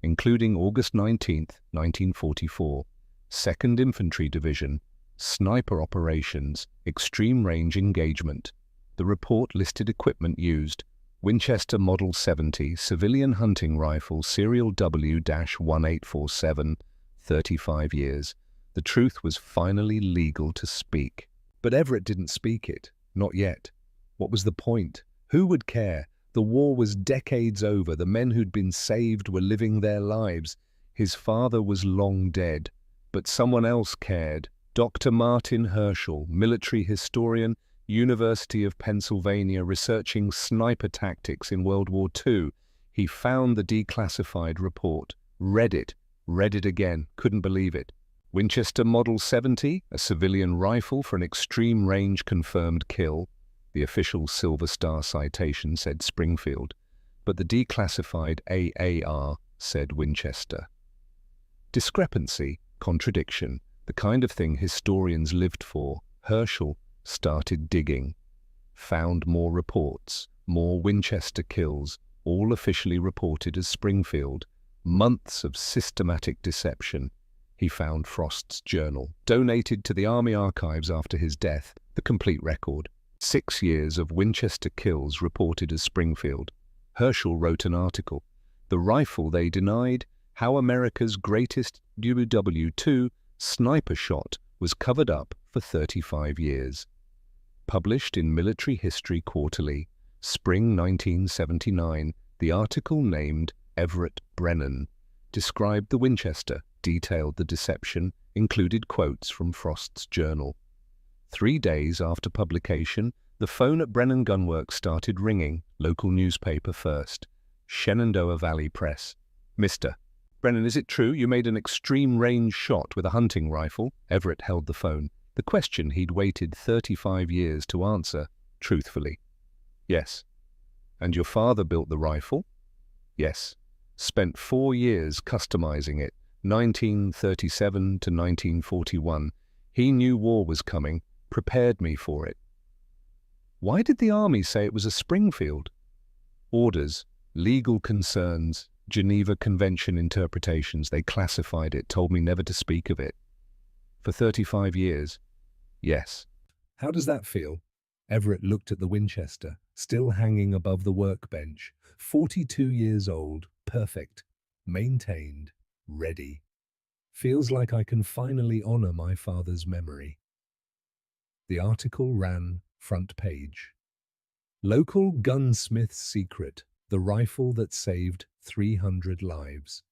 A: including August 19, 1944, 2nd Infantry Division, sniper operations, extreme range engagement. The report listed equipment used: Winchester Model 70 civilian hunting rifle, serial W-1847, 35 years. The truth was finally legal to speak. But Everett didn't speak it. Not yet. What was the point? Who would care? The war was decades over. The men who'd been saved were living their lives. His father was long dead. But someone else cared. Dr. Martin Herschel, military historian, University of Pennsylvania, researching sniper tactics in World War II. He found the declassified report, read it again, couldn't believe it. Winchester Model 70, a civilian rifle for an extreme range confirmed kill. The official Silver Star citation said Springfield, but the declassified AAR said Winchester. Discrepancy, contradiction, the kind of thing historians lived for. Herschel started digging, found more reports, more Winchester kills, all officially reported as Springfield. Months of systematic deception. He found Frost's journal, donated to the Army Archives after his death, the complete record. 6 years of Winchester kills reported as Springfield. Herschel wrote an article, The Rifle They Denied, How America's Greatest WWII Sniper Shot Was Covered Up for 35 Years. Published in Military History Quarterly, spring 1979, the article named Everett Brennan described the Winchester, detailed the deception, included quotes from Frost's journal. 3 days after publication, the phone at Brennan Gun Works started ringing, local newspaper first, Shenandoah Valley Press. Mr. Brennan, is it true you made an extreme range shot with a hunting rifle? Everett held the phone, the question he'd waited 35 years to answer, truthfully. Yes. And your father built the rifle? Yes. Spent 4 years customizing it, 1937 to 1941. He knew war was coming, prepared me for it. Why did the army say it was a Springfield? Orders, legal concerns, Geneva Convention interpretations. They classified it, told me never to speak of it. For 35 years, yes.
B: How does that feel? Everett looked at the Winchester, still hanging above the workbench. 42 years old, perfect, maintained, ready. Feels like I can finally honor my father's memory. The article ran front page. Local gunsmith's secret, the rifle that saved 300 lives.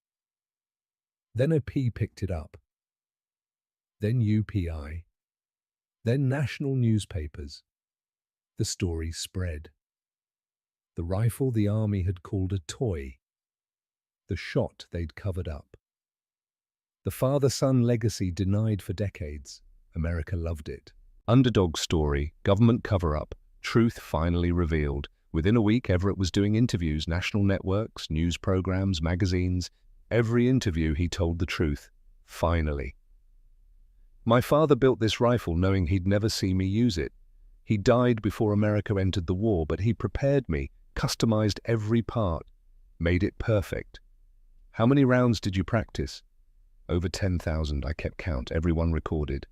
B: Then a P picked it up. Then UPI. Then national newspapers. The story spread. The rifle the army had called a toy. The shot they'd covered up. The father-son legacy denied for decades. America loved it. Underdog story, government cover-up, truth finally revealed. Within a week, Everett was doing interviews, national networks, news programs, magazines. Every interview he told the truth. Finally. My father built this rifle knowing he'd never see me use it. He died before America entered the war, but he prepared me, customized every part, made it perfect. How many rounds did you practice? Over 10,000, I kept count, everyone recorded.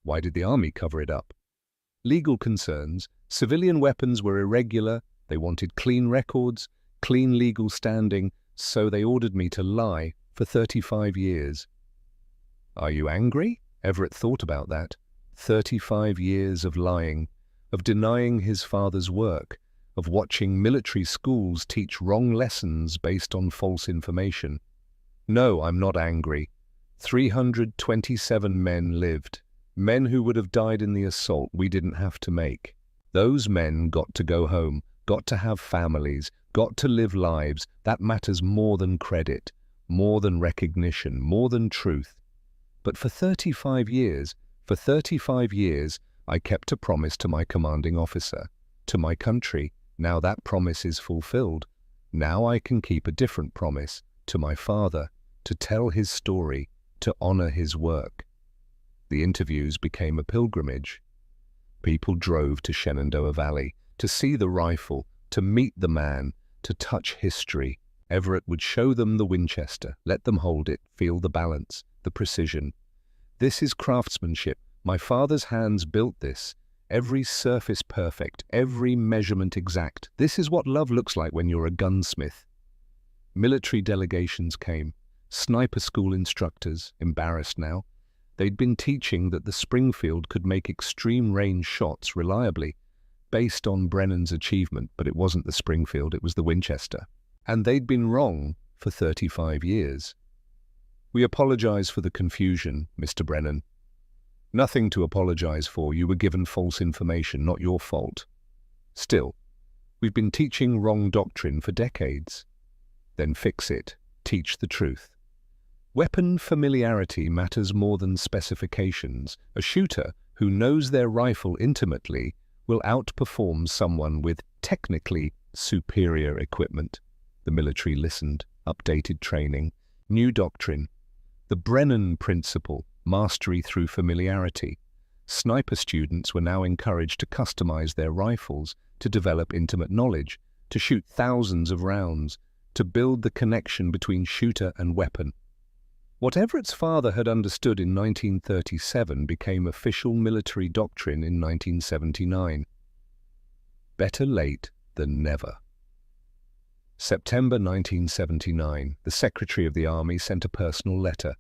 B: Why did the army cover it up? Legal concerns, civilian weapons were irregular, they wanted clean records, clean legal standing, so they ordered me to lie for 35 years. Are you angry? Everett thought about that. 35 years of lying, of denying his father's work, of watching military schools teach wrong lessons based on false information. No, I'm not angry. 327 men lived. Men who would have died in the assault we didn't have to make. Those men got to go home, got to have families, got to live lives. That matters more than credit, more than recognition, more than truth. But for 35 years, I kept a promise to my commanding officer, to my country. Now that promise is fulfilled. Now I can keep a different promise to my father, to tell his story, to honor his work. The interviews became a pilgrimage. People drove to Shenandoah Valley to see the rifle, to meet the man, to touch history. Everett would show them the Winchester, let them hold it, feel the balance, the precision. This is craftsmanship. My father's hands built this. Every surface perfect, every measurement exact. This is what love looks like when you're a gunsmith. Military delegations came. Sniper school instructors, embarrassed now. They'd been teaching that the Springfield could make extreme range shots reliably, based on Brennan's achievement, but it wasn't the Springfield, it was the Winchester. And they'd been wrong for 35 years. We apologize for the confusion, Mr. Brennan. Nothing to apologize for. You were given false information, not your fault. Still, we've been teaching wrong doctrine for decades. Then fix it. Teach the truth. Weapon familiarity matters more than specifications. A shooter who knows their rifle intimately will outperform someone with technically superior equipment. The military listened, updated training, new doctrine. The Brennan principle, mastery through familiarity. Sniper students were now encouraged to customize their rifles, to develop intimate knowledge, to shoot thousands of rounds, to build the connection between shooter and weapon. What Everett's father had understood in 1937 became official military doctrine in 1979. Better late than never. September 1979, the Secretary of the Army sent a personal letter.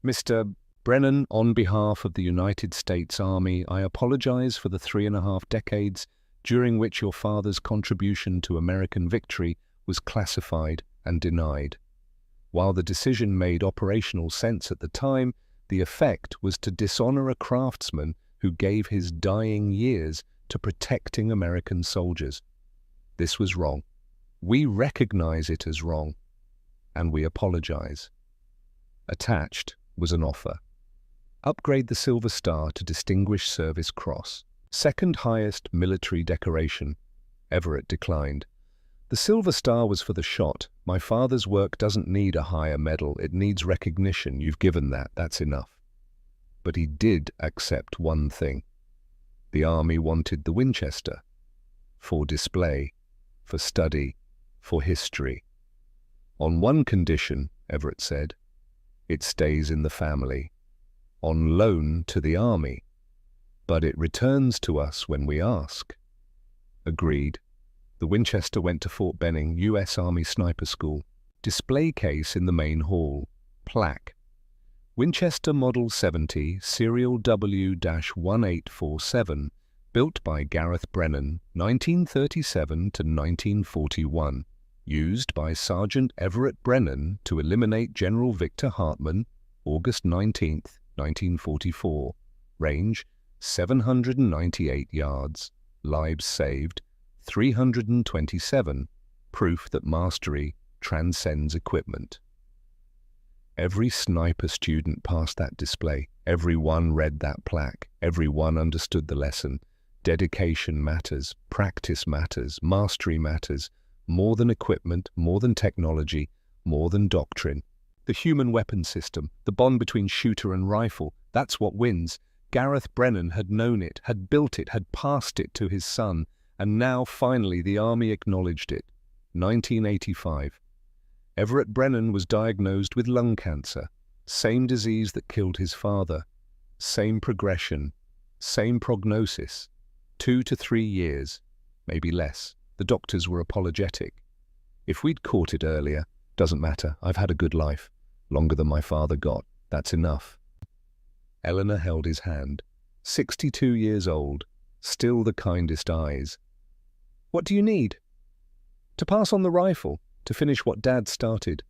B: Mr. Brennan, on behalf of the United States Army, I apologize for the 3.5 decades during which your father's contribution to American victory was classified and denied. While the decision made operational sense at the time, the effect was to dishonor a craftsman who gave his dying years to protecting American soldiers. This was wrong. We recognize it as wrong, and we apologize. Attached was an offer. Upgrade the Silver Star to Distinguished Service Cross, second highest military decoration. Everett declined.
A: The Silver Star was for the shot. My father's work doesn't need a higher medal. It needs recognition. You've given that. That's enough. But he did accept one thing. The army wanted the Winchester. For display, for study, for history. On one condition, Everett said, it stays in the family. On loan to the army. But it returns to us when we ask. Agreed. The Winchester went to Fort Benning, U.S. Army Sniper School. Display case in the main hall. Plaque. Winchester Model 70, Serial W-1847, built by Gareth Brennan, 1937 to 1941. Used by Sergeant Everett Brennan to eliminate General Victor Hartmann, August 19, 1944. Range, 798 yards. Lives saved, 327, proof that mastery transcends equipment. Every sniper student passed that display. Everyone read that plaque. Everyone understood the lesson. Dedication matters, practice matters, mastery matters, more than equipment, more than technology, more than doctrine. The human weapon system, the bond between shooter and rifle, that's what wins. Gareth Brennan had known it, had built it, had passed it to his son. And now, finally, the Army acknowledged it. 1985. Everett Brennan was diagnosed with lung cancer. Same disease that killed his father. Same progression. Same prognosis. 2 to 3 years. Maybe less. The doctors were apologetic. If we'd caught it earlier, doesn't matter. I've had a good life. Longer than my father got. That's enough. Eleanor held his hand. 62 years old. Still the kindest eyes. What do you need? To pass on the rifle, to finish what Dad started.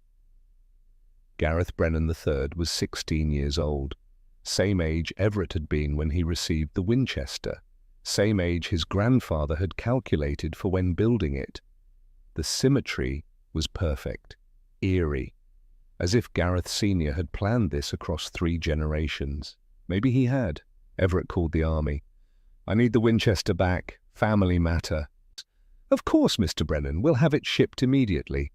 A: Gareth Brennan III was 16 years old. Same age Everett had been when he received the Winchester. Same age his grandfather had calculated for when building it. The symmetry was perfect, eerie, as if Gareth Sr. had planned this across 3 generations. Maybe he had. Everett called the army. I need the Winchester back. Family matter. Of course, Mr. Brennan, we'll have it shipped immediately.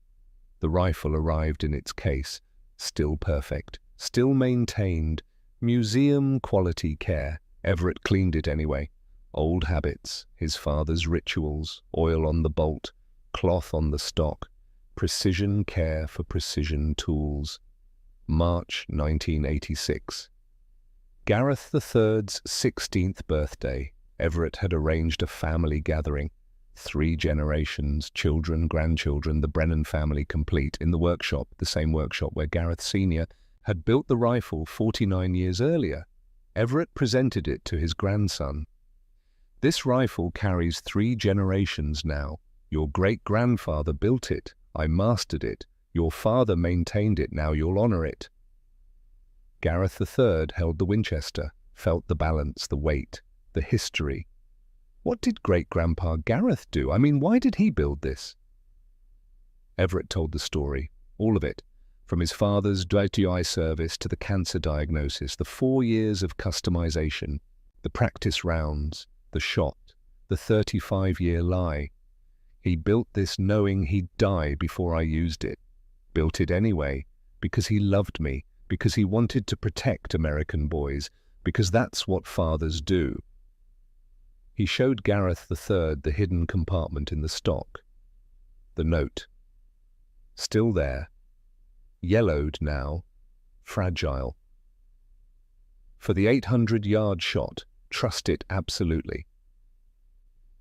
A: The rifle arrived in its case, still perfect, still maintained, museum-quality care. Everett cleaned it anyway. Old habits, his father's rituals, oil on the bolt, cloth on the stock, precision care for precision tools. March 1986. Gareth III's 16th birthday. Everett had arranged a family gathering. 3 generations, children, grandchildren, the Brennan family complete, in the workshop, the same workshop where Gareth Sr. had built the rifle 49 years earlier. Everett presented it to his grandson. This rifle carries 3 generations now. Your great-grandfather built it. I mastered it. Your father maintained it. Now you'll honor it. Gareth III held the Winchester, felt the balance, the weight, the history. What did great-grandpa Gareth do? I mean, why did he build this? Everett told the story, all of it, from his father's WWII service to the cancer diagnosis, the 4 years of customization, the practice rounds, the shot, the 35-year lie. He built this knowing he'd die before I used it. Built it anyway, because he loved me, because he wanted to protect American boys, because that's what fathers do. He showed Gareth III the hidden compartment in the stock. The note. Still there. Yellowed now. Fragile. For the 800-yard shot, trust it absolutely.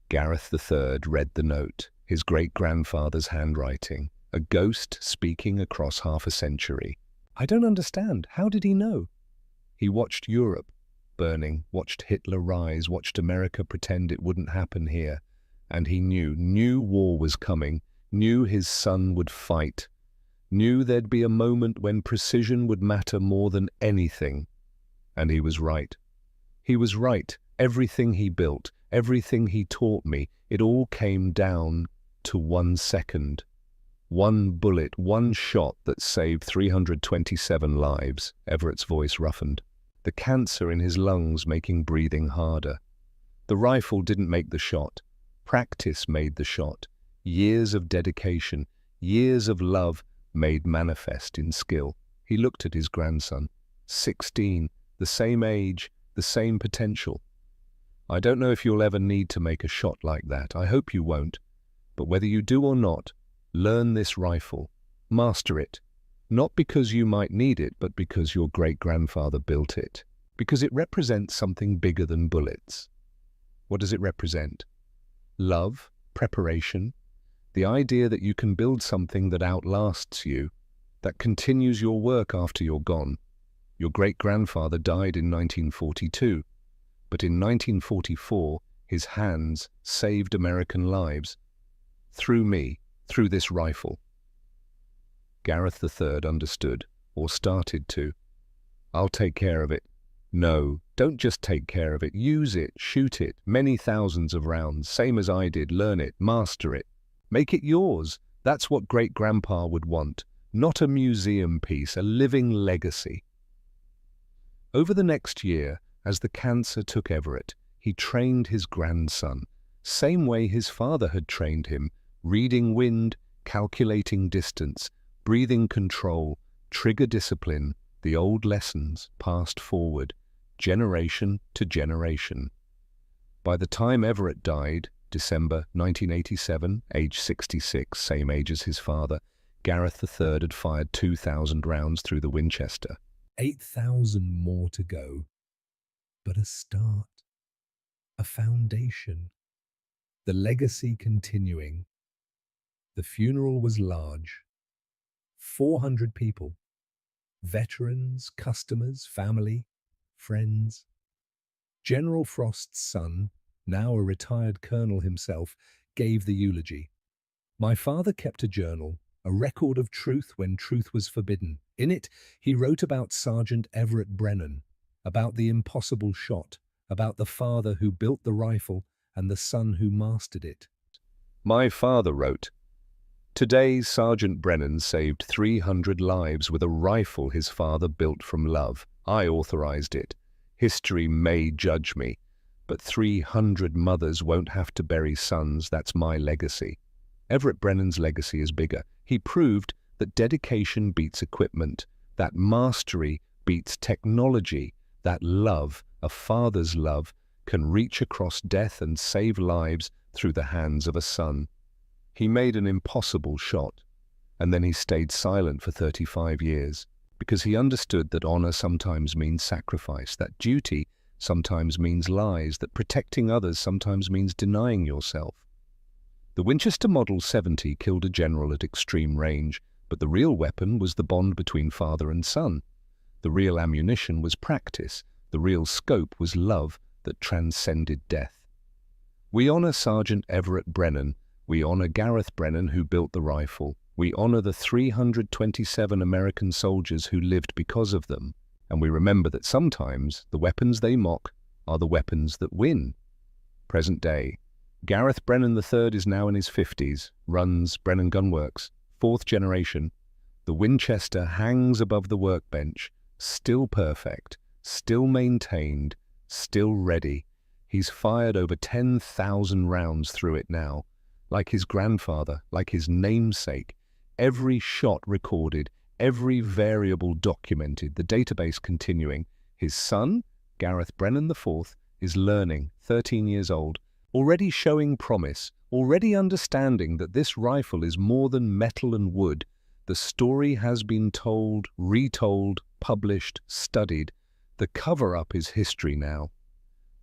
A: Gareth III read the note, his great-grandfather's handwriting, a ghost speaking across half a century. I don't understand. How did he know? He watched Europe burning, watched Hitler rise, watched America pretend it wouldn't happen here. And he knew war was coming, knew his son would fight, knew there'd be a moment when precision would matter more than anything. And he was right. He was right. Everything he built, everything he taught me, it all came down to 1 second. 1 bullet, 1 shot that saved 327 lives. Everett's voice roughened. The cancer in his lungs making breathing harder. The rifle didn't make the shot. Practice made the shot. Years of dedication, years of love made manifest in skill. He looked at his grandson. 16, the same age, the same potential. I don't know if you'll ever need to make a shot like that. I hope you won't. But whether you do or not, learn this rifle. Master it. Not because you might need it, but because your great-grandfather built it. Because it represents something bigger than bullets. What does it represent? Love, preparation, the idea that you can build something that outlasts you, that continues your work after you're gone. Your great-grandfather died in 1942, but in 1944, his hands saved American lives. Through me, through this rifle. Gareth III understood, or started to. I'll take care of it. No, don't just take care of it. Use it, shoot it, many thousands of rounds, same as I did. Learn it, master it. Make it yours. That's what great-grandpa would want. Not a museum piece, a living legacy. Over the next year, as the cancer took Everett, he trained his grandson, same way his father had trained him, reading wind, calculating distance, breathing control, trigger discipline, the old lessons passed forward, generation to generation. By the time Everett died, December 1987, age 66, same age as his father, Gareth III had fired 2,000 rounds through the Winchester.
B: 8,000 more to go, but a start, a foundation, the legacy continuing. The funeral was large, 400 people, veterans, customers, family, friends. General Frost's son, now a retired colonel himself, gave the eulogy. My father kept a journal, a record of truth when truth was forbidden. In it, he wrote about Sergeant Everett Brennan, about the impossible shot, about the father who built the rifle and the son who mastered it.
A: My father wrote, "Today, Sergeant Brennan saved 300 lives with a rifle his father built from love. I authorized it. History may judge me, but 300 mothers won't have to bury sons. That's my legacy." Everett Brennan's legacy is bigger. He proved that dedication beats equipment, that mastery beats technology, that love, a father's love, can reach across death and save lives through the hands of a son. He made an impossible shot, and then he stayed silent for 35 years, because he understood that honor sometimes means sacrifice, that duty sometimes means lies, that protecting others sometimes means denying yourself. The Winchester Model 70 killed a general at extreme range, but the real weapon was the bond between father and son. The real ammunition was practice. The real scope was love that transcended death. We honor Sergeant Everett Brennan. We honor Gareth Brennan, who built the rifle. We honor the 327 American soldiers who lived because of them. And we remember that sometimes the weapons they mock are the weapons that win. Present day. Gareth Brennan III is now in his 50s, runs Brennan Gunworks, 4th generation. The Winchester hangs above the workbench, still perfect, still maintained, still ready. He's fired over 10,000 rounds through it now. Like his grandfather, like his namesake, every shot recorded, every variable documented, the database continuing. His son, Gareth Brennan IV, is learning, 13 years old, already showing promise, already understanding that this rifle is more than metal and wood. The story has been told, retold, published, studied. The cover-up is history now.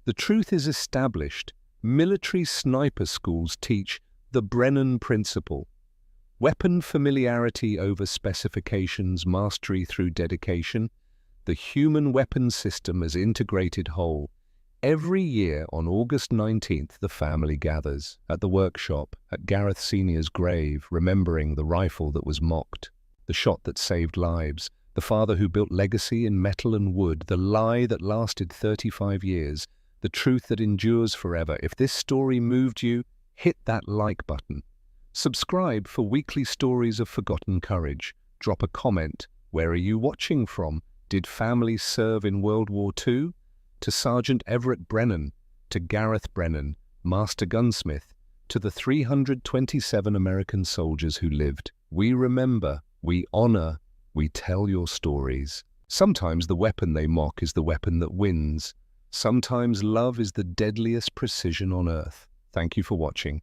A: The truth is established. Military sniper schools teach the Brennan Principle. Weapon familiarity over specifications, mastery through dedication. The human weapon system as integrated whole. Every year on August 19th, the family gathers at the workshop, at Gareth Sr.'s grave, remembering the rifle that was mocked, the shot that saved lives, the father who built legacy in metal and wood, the lie that lasted 35 years, the truth that endures forever. If this story moved you, hit that like button. Subscribe for weekly stories of forgotten courage. Drop a comment. Where are you watching from? Did family serve in World War II? To Sergeant Everett Brennan, to Gareth Brennan, Master Gunsmith, To the 327 American soldiers who lived, we remember, we honor, we tell your stories. Sometimes the weapon they mock is the weapon that wins. Sometimes love is the deadliest precision on earth. Thank you for watching.